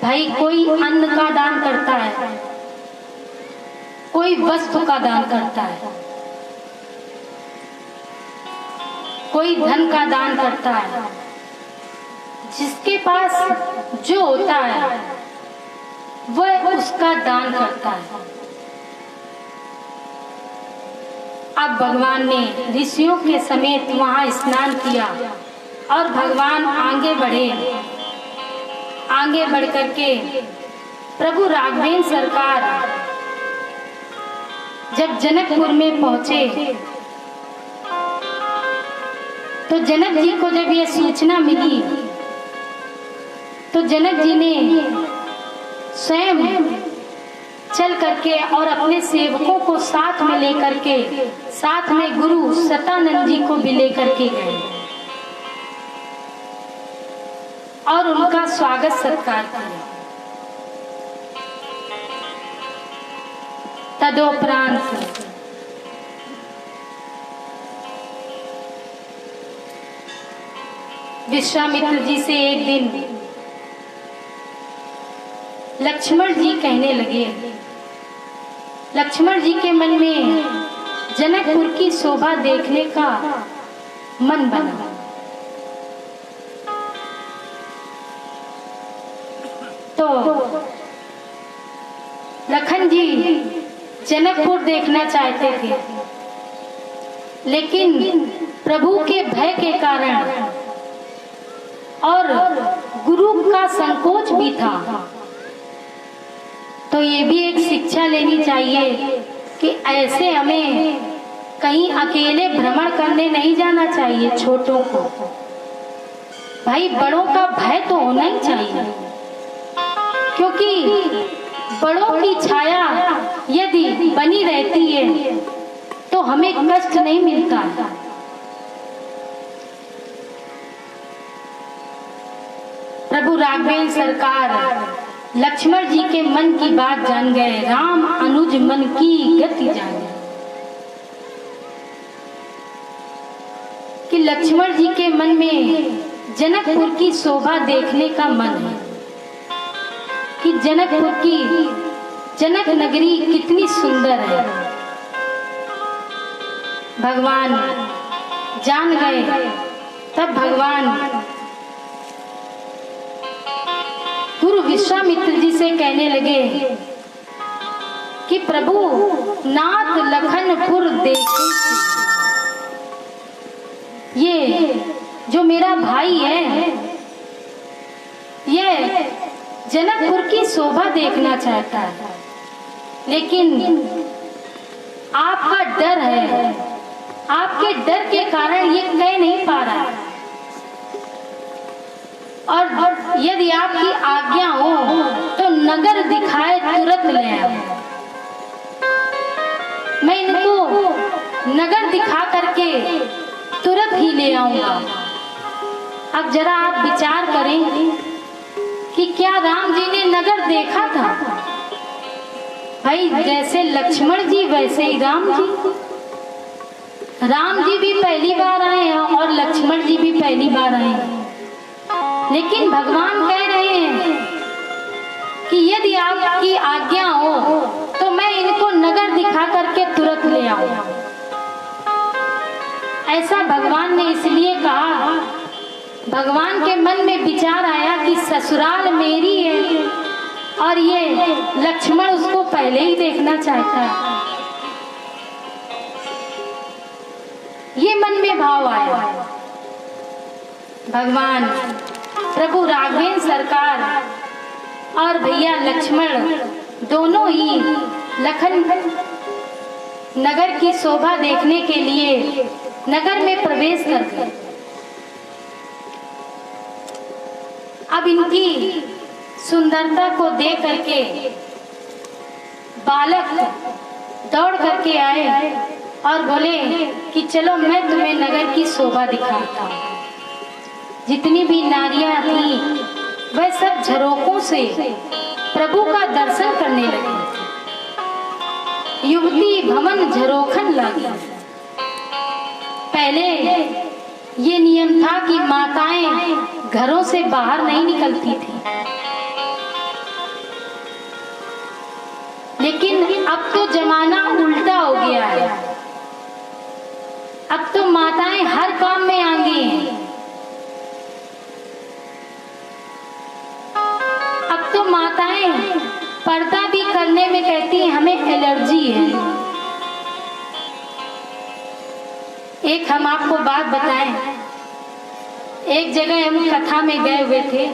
भाई कोई अन्न का दान करता है, कोई वस्तु का दान करता है, कोई धन का दान करता है। जिसके पास जो होता है वह उसका दान करता है। अब भगवान ने ऋषियों के समेत वहां स्नान किया और भगवान आगे बढ़े। आगे बढ़ करके प्रभु राघवेंद्र सरकार जब जनकपुर में पहुंचे तो जनक जी को जब यह सूचना मिली तो जनक जी ने स्वयं चल करके और अपने सेवकों को साथ में लेकर के, साथ में गुरु सतानंद जी को भी लेकर के गए और उनका स्वागत सत्कार किया। तदोपरांत विश्वामित्र जी से एक दिन लक्ष्मण जी कहने लगे। लक्ष्मण जी के मन में जनकपुर की शोभा देखने का मन बना। तो लखन जी जनकपुर देखना चाहते थे, लेकिन प्रभु के भय के कारण और गुरु का संकोच भी था। तो ये भी एक शिक्षा लेनी चाहिए कि ऐसे हमें कहीं अकेले भ्रमण करने नहीं जाना चाहिए। छोटों को भाई बड़ों का भय तो होना ही चाहिए, क्योंकि बड़ों की छाया यदि बनी रहती है तो हमें कष्ट नहीं मिलता। प्रभु राघवेंद्र सरकार लक्ष्मण जी के मन की बात जान गए। राम अनुज मन की गति जाने कि लक्ष्मण जी के मन में जनकपुर की शोभा देखने का मन है कि जनकपुर की जनक नगरी कितनी सुंदर है। भगवान जान गए। तब भगवान गुरु विश्वामित्र जी से कहने लगे कि प्रभु नाथ लखनपुर देखे, ये जो मेरा भाई है ये जनकपुर की शोभा देखना चाहता है, लेकिन आपका डर है, आपके डर के कारण ये कह नहीं पा रहा है। और यदि आपकी आज्ञा हो तो नगर दिखाए तुरंत ले आओ। मैं इनको नगर दिखा करके तुरंत ही ले आऊंगा। अब जरा आप विचार करें कि क्या राम जी ने नगर देखा था? भाई जैसे लक्ष्मण जी वैसे ही राम जी। राम जी भी पहली बार आए हैं और लक्ष्मण जी भी पहली बार आए हैं, लेकिन भगवान कह रहे हैं कि यदि आपकी आज्ञा हो तो मैं इनको नगर दिखा करके तुरंत ले आऊंगा। ऐसा भगवान ने इसलिए कहा, भगवान के मन में विचार आया कि ससुराल मेरी है और ये लक्ष्मण उसको पहले ही देखना चाहता है। ये मन में भाव आया। भगवान प्रभु राघवेंद्र सरकार और भैया लक्ष्मण दोनों ही लखन नगर की शोभा देखने के लिए नगर में प्रवेश कर गए। अब इनकी सुंदरता को देख करके बालक दौड़ करके आए और बोले कि चलो मैं तुम्हें नगर की शोभा दिखाता हूँ। जितनी भी नारियां थी वह सब झरोकों से प्रभु का दर्शन करने लगी। युवती भवन झरोखन लगी। पहले ये नियम था कि माताएं घरों से बाहर नहीं निकलती थी, लेकिन अब तो जमाना उल्टा हो गया है। अब तो माताएं हर काम में आगे हैं। अब तो माताएं पर्दा भी करने में कहती हैं हमें एलर्जी है। एक हम आपको बात बताएं, एक जगह हम कथा में गए हुए थे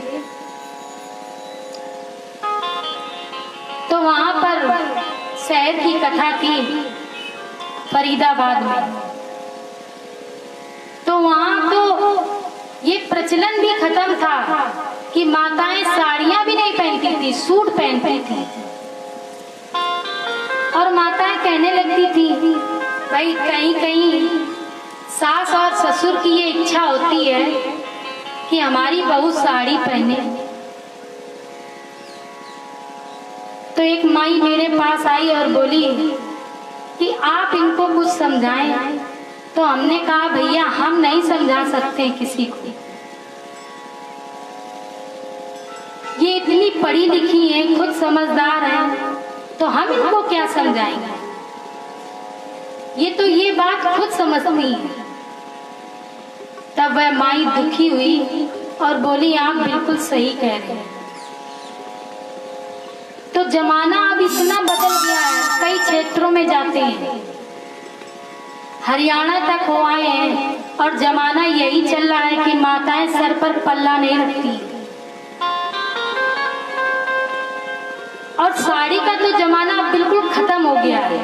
वहां पर शहर की कथा थी फरीदाबाद में। तो वहां तो ये प्रचलन भी खत्म था कि माताएं साड़ियां भी नहीं पहनती थी, सूट पहनती थी। और माताएं कहने लगती थी भाई कहीं कहीं सास और ससुर की ये इच्छा होती है कि हमारी बहू साड़ी पहने। तो एक माई मेरे पास आई और बोली कि आप इनको कुछ समझाएं। तो हमने कहा भैया हम नहीं समझा सकते किसी को, ये इतनी पढ़ी लिखी है, खुद समझदार है, तो हम इनको क्या समझाएंगे, ये तो ये बात खुद समझती है। तब वह माई दुखी हुई और बोली आप बिल्कुल सही कह रहे हैं। तो जमाना अब इतना बदल गया है, कई क्षेत्रों में जाते हैं, हरियाणा तक हो आए हैं और जमाना यही चल रहा है कि माताएं सर पर पल्ला नहीं रखती। और साड़ी का तो जमाना बिल्कुल खत्म हो गया है,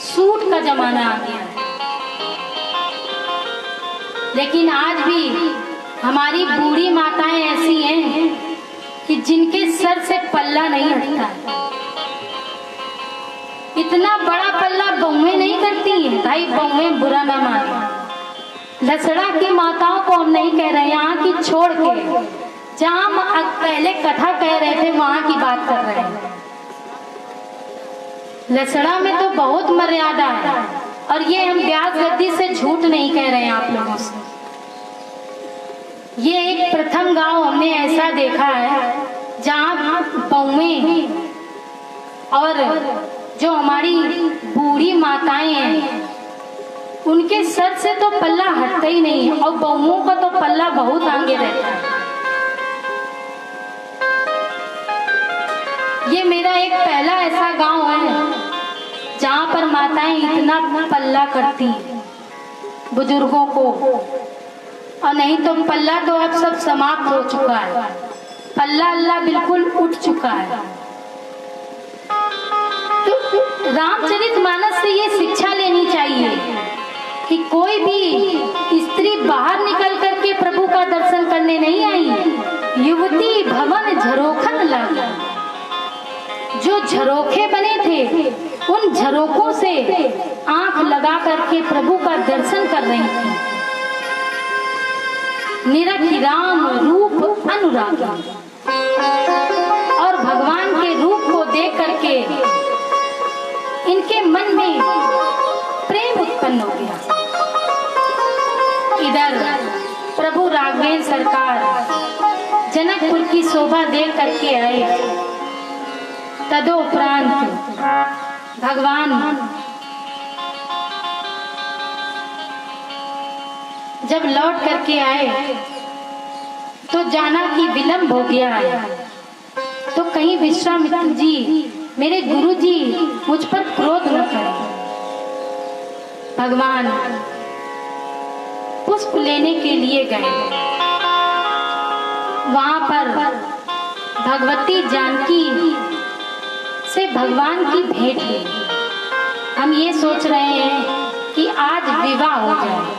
सूट का जमाना आ गया है। लेकिन आज भी हमारी बूढ़ी माताएं ऐसी हैं कि जिनके सर से पल्ला नहीं हटता है। इतना बड़ा पल्ला बहुएं नहीं करती हैं, भाई बहुएं बुरा ना माने। लसड़ा की माताओं को हम नहीं कह रहे, यहाँ की छोड़ के, जहाँ हम पहले कथा कह रहे थे वहां की बात कर रहे हैं। लसड़ा में तो बहुत मर्यादा है और ये हम ब्याज गद्दी से झूठ नहीं कह रहे हैं आप लोगों से। ये एक प्रथम गांव हमने ऐसा देखा है जहाँ बहुएं और जो हमारी बूढ़ी माताएं हैं उनके सर से तो पल्ला हटता ही नहीं है और बहुओं का तो पल्ला बहुत आगे रहता है। ये मेरा एक पहला ऐसा गांव है जहाँ पर माताएं इतना पल्ला करती हैं बुजुर्गों को, और नहीं तो पल्ला तो अब सब समाप्त हो चुका है, पल्ला अल्लाह बिल्कुल उठ चुका है। तो रामचरितमानस से ये शिक्षा लेनी चाहिए कि कोई भी स्त्री बाहर निकल करके प्रभु का दर्शन करने नहीं आई। युवती भवन झरोखन लगी, जो झरोखे बने थे उन झरोखों से आंख लगा करके प्रभु का दर्शन कर रही थी। निरखी राम रूप अनुरागी, और भगवान के रूप को देख करके इनके मन में प्रेम उत्पन्न हो गया। इधर प्रभु राघवेंद्र सरकार जनकपुर की शोभा देख करके आए। तदोपरांत भगवान जब लौट करके आए तो जाना कि विलंब हो गया है, तो कहीं विश्वामित्र जी मेरे गुरु जी मुझ पर क्रोध न करें। भगवान पुष्प लेने के लिए गए। वहां पर भगवती जानकी से भगवान की भेंट हुई। हम ये सोच रहे हैं कि आज विवाह हो जाए,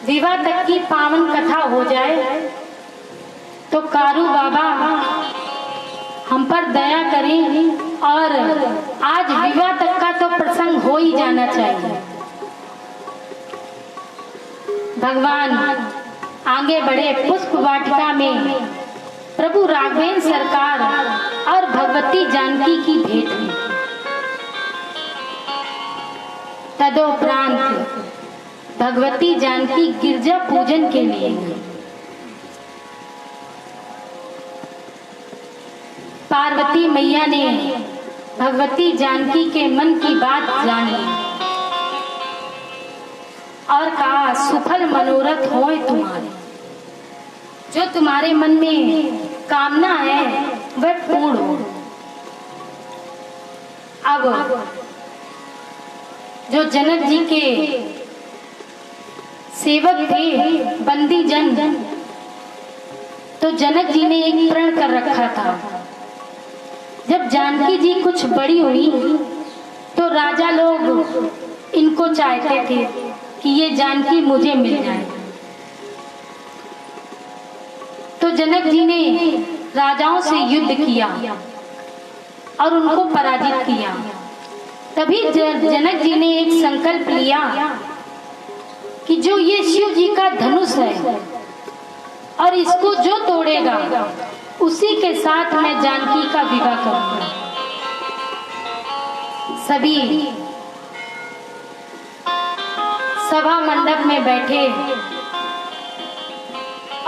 विवाह तक की पावन कथा हो जाए, तो कारू बाबा हम पर दया करें और आज विवाह तक का तो प्रसंग हो ही जाना चाहिए। भगवान आगे बढ़े। पुष्प वाटिका में प्रभु राघवेंद्र सरकार और भगवती जानकी की भेंट हुई। तदोपरांत भगवती जानकी गिरजा पूजन के लिए गई। पार्वती मैया ने भगवती जानकी के मन की बात जानी और कहा सुफल मनोरथ होए तुम्हारे, जो तुम्हारे मन में कामना है वह पूर्ण हो। अब जो जनक जी के सेवक थे बंदी जन, तो जनक जी ने एक प्रण कर रखा था जब जानकी जी कुछ बड़ी हुई तो राजा लोग इनको चाहते थे कि ये जानकी मुझे मिल जाए। तो जनक जी ने राजाओं से युद्ध किया और उनको पराजित किया। तभी जनक जी ने एक संकल्प लिया कि जो ये शिव जी का धनुष है और इसको जो तोड़ेगा उसी के साथ मैं जानकी का विवाह करूंगा। सभी सभा मंडप में बैठे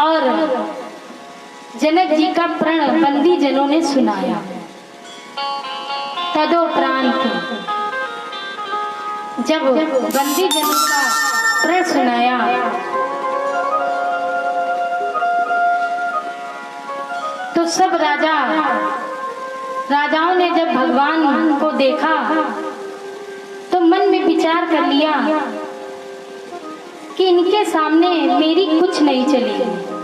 और जनक जी का प्रण बंदी जनों ने सुनाया। तदोपरांत जब बंदी जनों का प्रण सुनाया तो सब राजाओं ने जब भगवान को देखा तो मन में विचार कर लिया कि इनके सामने मेरी कुछ नहीं चलेगी।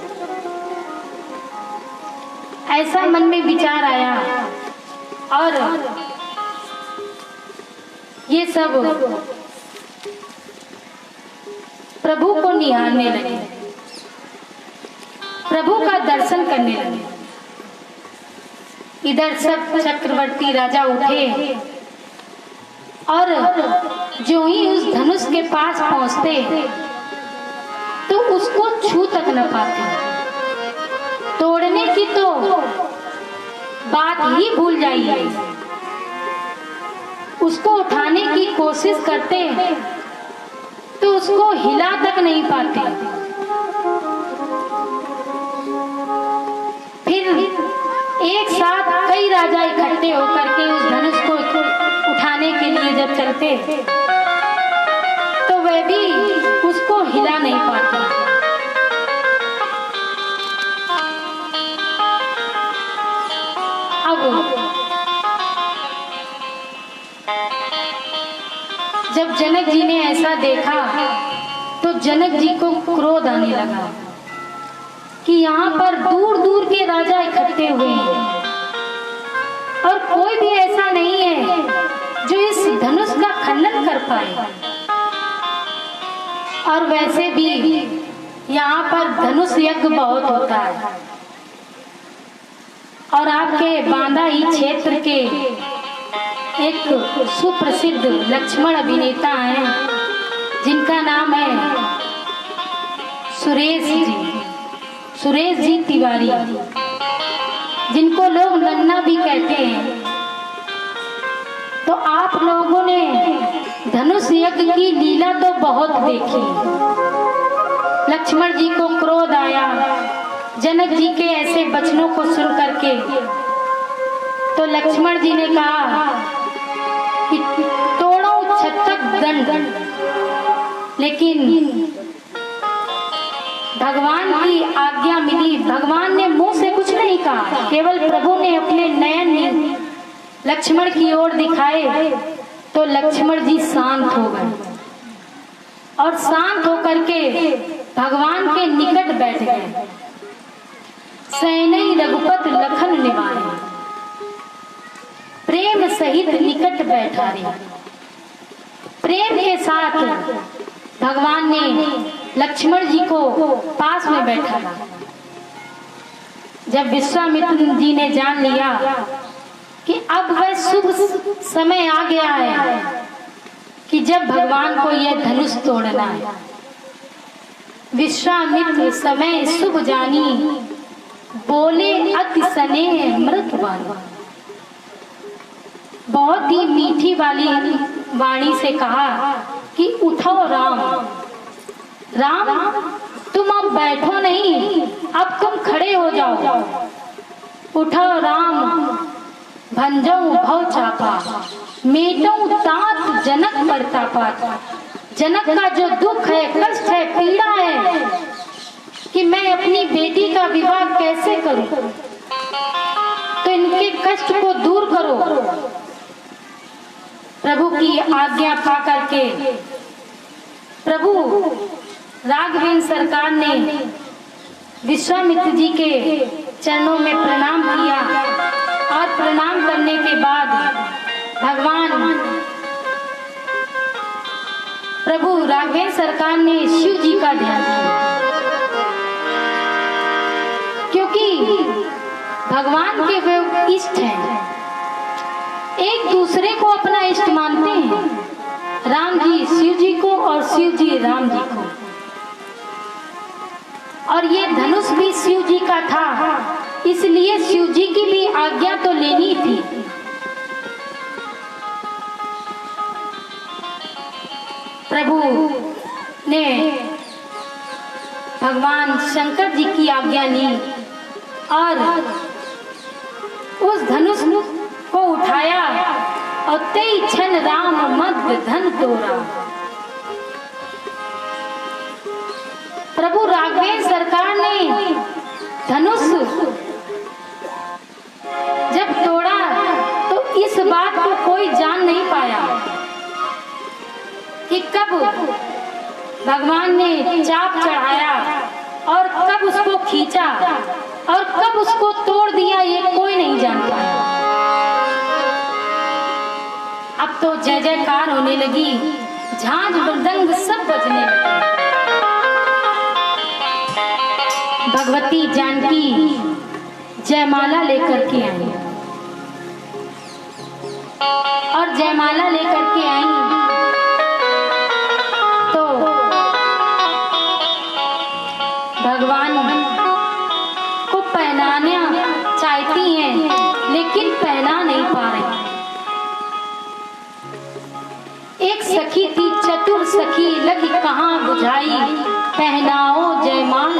ऐसा मन में विचार आया और ये सब प्रभु को निहारने लगे, प्रभु का दर्शन करने लगे। इधर सब चक्रवर्ती राजा उठे और जो ही उस धनुष के पास पहुंचते तो उसको छू तक न पाते, तोड़ने की तो बात ही भूल जाइए। उसको उठाने की कोशिश करते तो उसको हिला तक नहीं पाते। फिर एक साथ कई राजा इकट्ठे होकर के उस धनुष को उठाने के लिए जब चलते तो वह भी उसको हिला नहीं पाते। अब जब जनक जी ने ऐसा देखा तो जनक जी को क्रोध आने लगा कि यहाँ पर दूर दूर के राजा इकट्ठे हुए हैं और कोई भी ऐसा नहीं है जो इस धनुष का खंडन कर पाए। और वैसे भी यहाँ पर धनुष यज्ञ बहुत होता है और आपके बांदा ही क्षेत्र के एक सुप्रसिद्ध लक्ष्मण अभिनेता हैं जिनका नाम है सुरेश जी तिवारी, जिनको लोग नन्ना भी कहते हैं। तो आप लोगों ने धनुष यज्ञ की लीला तो बहुत देखी। लक्ष्मण जी को क्रोध आया जनक जी के ऐसे वचनों को सुन करके। तो लक्ष्मण जी ने कहा कि तोड़ो छत्रक दंड, लेकिन भगवान की आज्ञा मिली। भगवान ने मुंह से कुछ नहीं कहा, केवल प्रभु ने अपने नयन लक्ष्मण की ओर दिखाए तो लक्ष्मण जी शांत हो गए और शांत होकर के भगवान के निकट बैठ गए। सैनई रघुपत लखन निवारे, प्रेम सहित निकट बैठा रे। प्रेम के साथ भगवान ने लक्ष्मण जी को पास में बैठा। जब विश्वामित्र जी ने जान लिया कि अब वह शुभ समय आ गया है कि जब भगवान को यह धनुष तोड़ना है, विश्वामित्र समय शुभ जानी, बोले अति स्नेह मृत वाणी। बहुत ही मीठी वाली वाणी से कहा कि उठो राम, राम तुम अब बैठो नहीं, अब तुम खड़े हो जाओ। उठो राम, भंजो भव चापा, मेटो तात जनक परतापा। जनक का जो दुख है, कष्ट है, पीड़ा है कि मैं अपनी बेटी का विवाह कैसे करूं, तो इनके कष्ट को दूर करो। प्रभु की आज्ञा पा करके प्रभु राघवेंद्र सरकार ने विश्वामित्र जी के चरणों में प्रणाम किया और प्रणाम करने के बाद भगवान प्रभु राघवेंद्र सरकार ने शिव जी का ध्यान किया, क्योंकि भगवान के वे इष्ट हैं, एक दूसरे को अपना इष्ट मानते हैं। राम जी शिव जी को और शिव जी राम जी को। और ये धनुष भी शिव जी का था, इसलिए शिव जी की भी आज्ञा तो लेनी थी। प्रभु ने भगवान शंकर जी की आज्ञा ली और उस धनुष को उठाया और तेई क्षण राम मध्य धन तोड़ा। प्रभु राघवेंद्र सरकार ने धनुष जब तोड़ा तो इस बात को कोई जान नहीं पाया कि कब भगवान ने चाप चढ़ाया और कब उसको खींचा और कब उसको तोड़ दिया, ये कोई नहीं जान पाया। अब तो जय जयकार होने लगी, झांझ मृदंग सब बजने लगे। भगवती जानकी जयमाला लेकर के आई और जयमाला लेकर के आई तो भगवान को पहनाना चाहती हैं, लेकिन पहना नहीं पा रही। एक सखी थी चतुर सखी, लगी कहाँ बुझाई, पहनाओ जयमाल।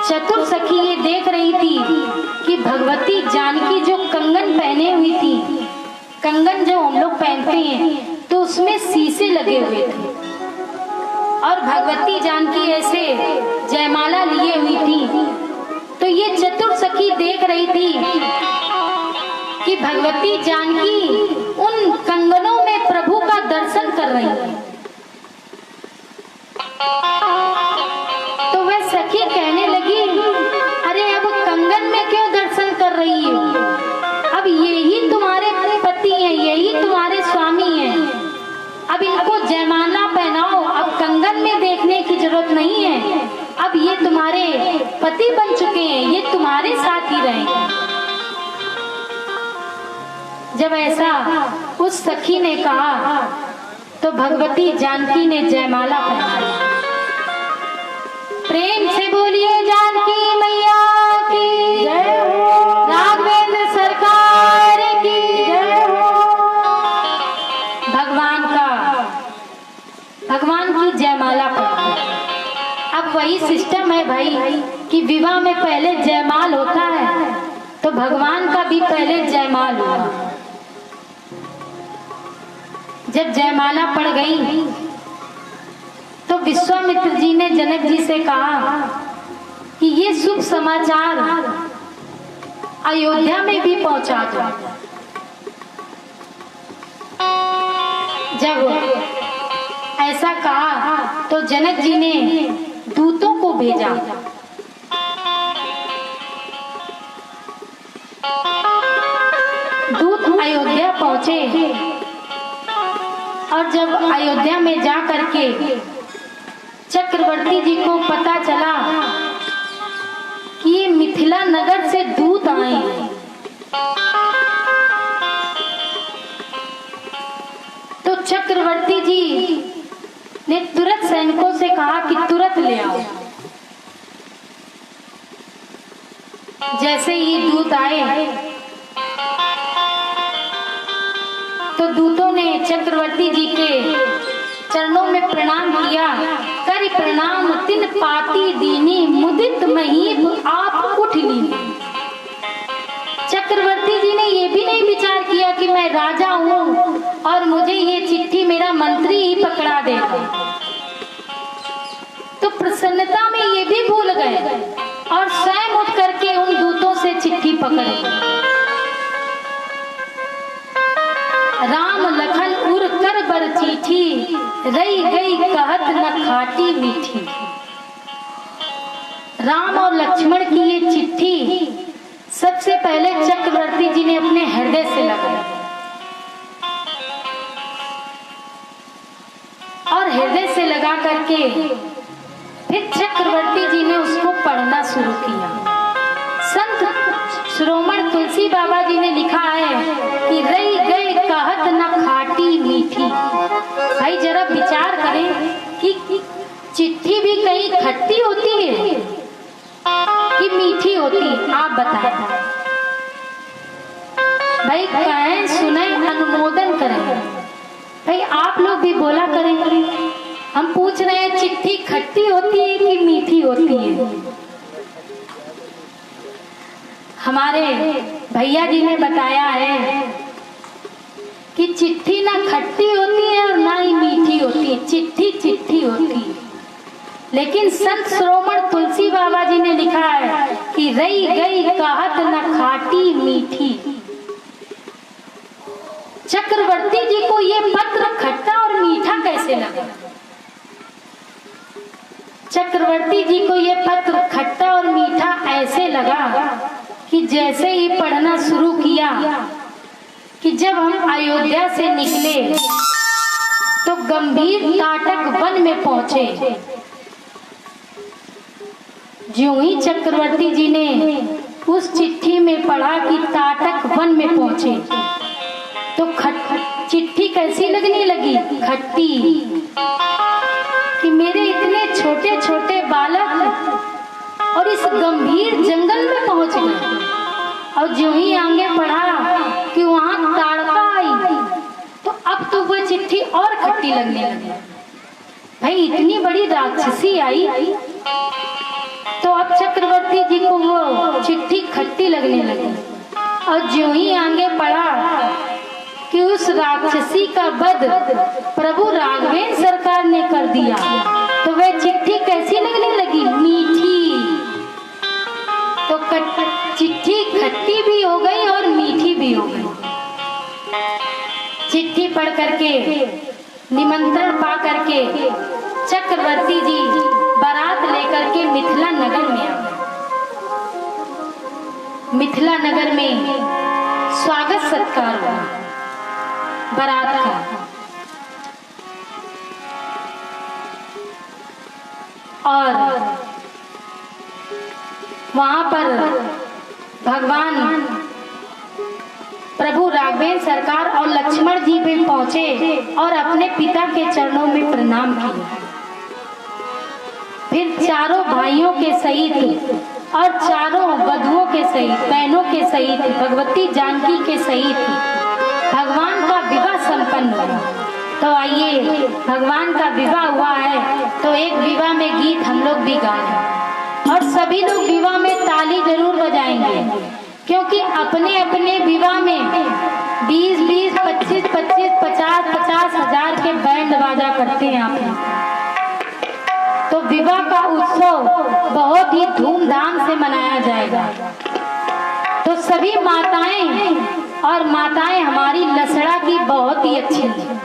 चतुर सखी ये देख रही थी कि भगवती जानकी जो कंगन पहने हुई थी, कंगन जो हम लोग पहनते हैं तो उसमें शीशे लगे हुए थे और भगवती जानकी ऐसे जयमाला लिए हुई थी। तो ये चतुर सखी देख रही थी कि भगवती जानकी उन कंगनों में प्रभु का दर्शन कर रही है। तो वह सखी कहने लगी, अरे अब कंगन में क्यों दर्शन कर रही हो? अब यही तुम्हारे पति हैं, यही तुम्हारे स्वामी हैं, अब इनको जयमाला पहनाओ। अब कंगन में देखने की जरूरत नहीं है, अब ये तुम्हारे पति बन चुके हैं, ये तुम्हारे साथ ही रहेंगे। जब ऐसा उस सखी ने कहा तो भगवती जानकी ने जयमाला पहनाई। प्रेम से बोलिए जानकी मैया की जय हो, राघवेंद्र सरकार की जय हो। भगवान की जयमाला पहनाई। अब वही सिस्टम है भाई कि विवाह में पहले जयमाल होता है, तो भगवान का भी पहले जयमाल हुआ। जब जयमाला पड़ गई तो विश्वामित्र जी ने जनक जी से कहा कि ये शुभ समाचार अयोध्या में भी पहुंचा दो। जब ऐसा कहा तो जनक जी ने दूतों को भेजा। दूत अयोध्या पहुंचे और जब अयोध्या में जा करके चक्रवर्ती जी को पता चला कि ये मिथिला नगर से दूत आए हैं, तो चक्रवर्ती जी ने तुरंत सैनिकों से कहा कि तुरंत ले आओ। जैसे ही दूत आए तो दूतों ने चक्रवर्ती जी के चरणों में प्रणाम किया। कर प्रणाम तिन पाती दीनी, मुदित महीप आप उठ लीनी। चक्रवर्ती जी ने ये भी नहीं विचार किया कि मैं राजा हूँ और मुझे ये चिट्ठी मेरा मंत्री ही पकड़ा देगा, तो प्रसन्नता में ये भी भूल गए और स्वयं उठ करके उन दूतों से चिट्ठी पकड़ी। राम लखन उर कर बर चिट्ठी, रही गई कहत न खाटी मीठी। राम और लक्ष्मण की ये चिट्ठी सबसे पहले चक्रवर्ती जी ने अपने हृदय से लगाया और हृदय से लगा करके फिर चक्रवर्ती जी ने उसको पढ़ना शुरू किया। संत शिरोमणि तुलसी बाबा जी ने लिखा है कि रही गई कहत न खाटी मीठी। भाई जरा विचार करें कि चिट्ठी भी कहीं खट्टी होती है कि मीठी होती है, आप बताएं। भाई कहें, सुने, अनुमोदन करें। भाई आप लोग भी बोला करें। हम पूछ रहे हैं चिट्ठी खट्टी होती है कि मीठी होती है? हमारे भैया जी ने बताया है कि चिट्ठी ना खट्टी होती है और ना ही मीठी होती है, चिट्ठी चिट्ठी होती है। लेकिन संत शिरोमणि तुलसी बाबा जी ने लिखा है कि रही गई कहत न खाटी मीठी। चक्रवर्ती जी को ये पत्र खट्टा और मीठा कैसे लगा? चक्रवर्ती जी को ये पत्र खट्टा और मीठा ऐसे लगा कि जैसे ही पढ़ना शुरू किया कि जब हम अयोध्या से निकले तो गंभीर ताटक वन में पहुंचे। ज्यों ही चक्रवर्ती जी ने उस चिट्ठी में पढ़ा कि ताटक वन में पहुंचे तो चिट्ठी कैसी लगने लगी? खट्टी। कि मेरे इतने छोटे छोटे बालक और इस गंभीर जंगल में पहुंच गए। और ज्यों ही आगे पढ़ा कि वहां ताड़का आई तो अब तो वो चिट्ठी और खट्टी लगने लगी। भाई इतनी बड़ी राक्षसी आई तो अब चक्रवर्ती जी को वो चिट्ठी खट्टी लगने लगी। और ज्यों ही आगे पढ़ा कि उस राक्षसी का वध प्रभु राघवेंद्र सरकार ने कर दिया तो वह चिट्ठी कैसी लगने लगी? मीठी। तो चिट्ठी खट्टी भी हो गई और मीठी भी हो गई। चिट्ठी पढ़ करके, निमंत्रण पा करके चक्रवर्ती जी बारात लेकर के मिथिला नगर में आ गए। मिथिला नगर में स्वागत सत्कार हुआ बारात का। और वहां पर भगवान प्रभु राघवेंद्र सरकार और लक्ष्मण जी भी पहुंचे और अपने पिता के चरणों में प्रणाम किया। फिर चारों भाइयों के सहित और चारों वधुओं के सहित, बहनों के सहित, भगवती जानकी के सहित भगवान का विवाह संपन्न हुआ। तो आइए, भगवान का विवाह हुआ है तो एक विवाह में गीत हम लोग भी गाएं और सभी लोग विवाह में ताली जरूर बजाएंगे, क्योंकि अपने अपने विवाह में 20-20, 25-25, 50-50 हजार के बैंड बाजा करते हैं आप लोग। तो विवाह का उत्सव बहुत ही धूमधाम से मनाया जाएगा। तो सभी माताएं, और माताएं हमारी लसड़ा की बहुत ही अच्छी है,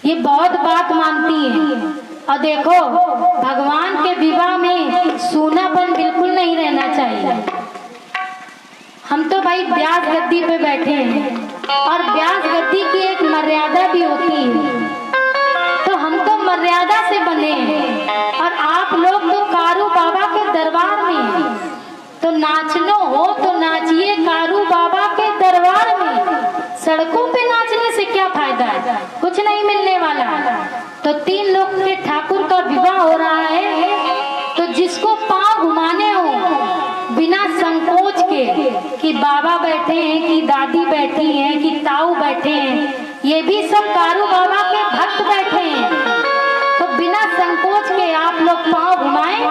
ये बहुत बात मानती हैं। और देखो, भगवान के विवाह में सूनापन बिल्कुल नहीं रहना चाहिए। हम तो भाई ब्यास गद्दी पे बैठे हैं और ब्यास गद्दी की एक मर्यादा भी होती है, तो हम तो मर्यादा से बने हैं। और आप लोग तो कारू बाबा के दरबार में, तो नाचनो हो तो नाचिए कारू बाबा के दरबार में। सड़कों पे नाचने से क्या फायदा है? कुछ नहीं मिलने वाला। तो 3 लोग के ठाकुर का विवाह हो रहा है, तो जिसको पांव घुमाने हो बिना संकोच के कि बाबा बैठे हैं, कि दादी बैठी हैं, कि ताऊ बैठे हैं, ये भी सब कारू बाबा के भक्त बैठे हैं, तो बिना संकोच के आप लोग पांव घुमाएं।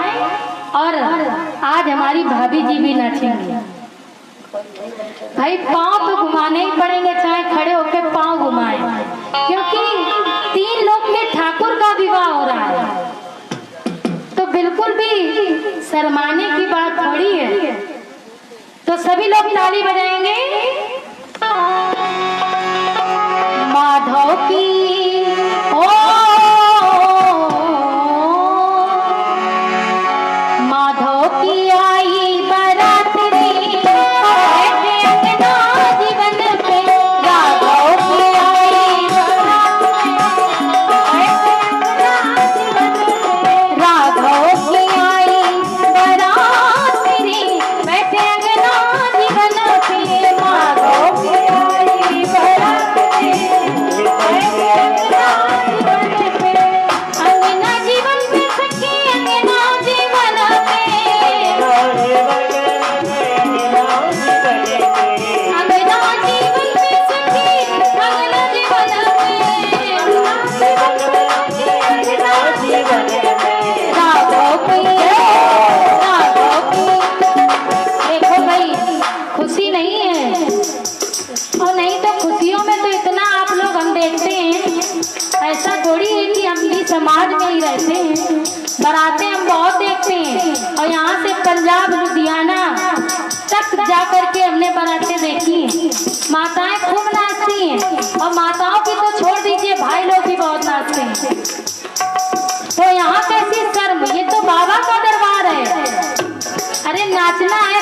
और आज हमारी भाभी जी भी नाचेंगी। भाई पांव तो घुमाने ही पड़ेंगे, चाहे खड़े होकर पांव घुमाएं, क्योंकि 3 लोग के ठाकुर का विवाह हो रहा है। तो बिल्कुल भी शर्माने की बात थोड़ी है। तो सभी लोग ताली बजाएंगे। माधव की ओ माधव की आई बारात रे, बारातें हम बहुत देखते हैं और यहाँ से पंजाब लुधियाना तक जाकर के हमने बारातें देखी हैं। माताएं खूब नाचती हैं और माताओं की तो छोड़ दीजिए, भाई लोग भी बहुत नाचते हैं। तो यहाँ कैसी शर्म, ये तो बाबा का दरबार है। अरे नाचना है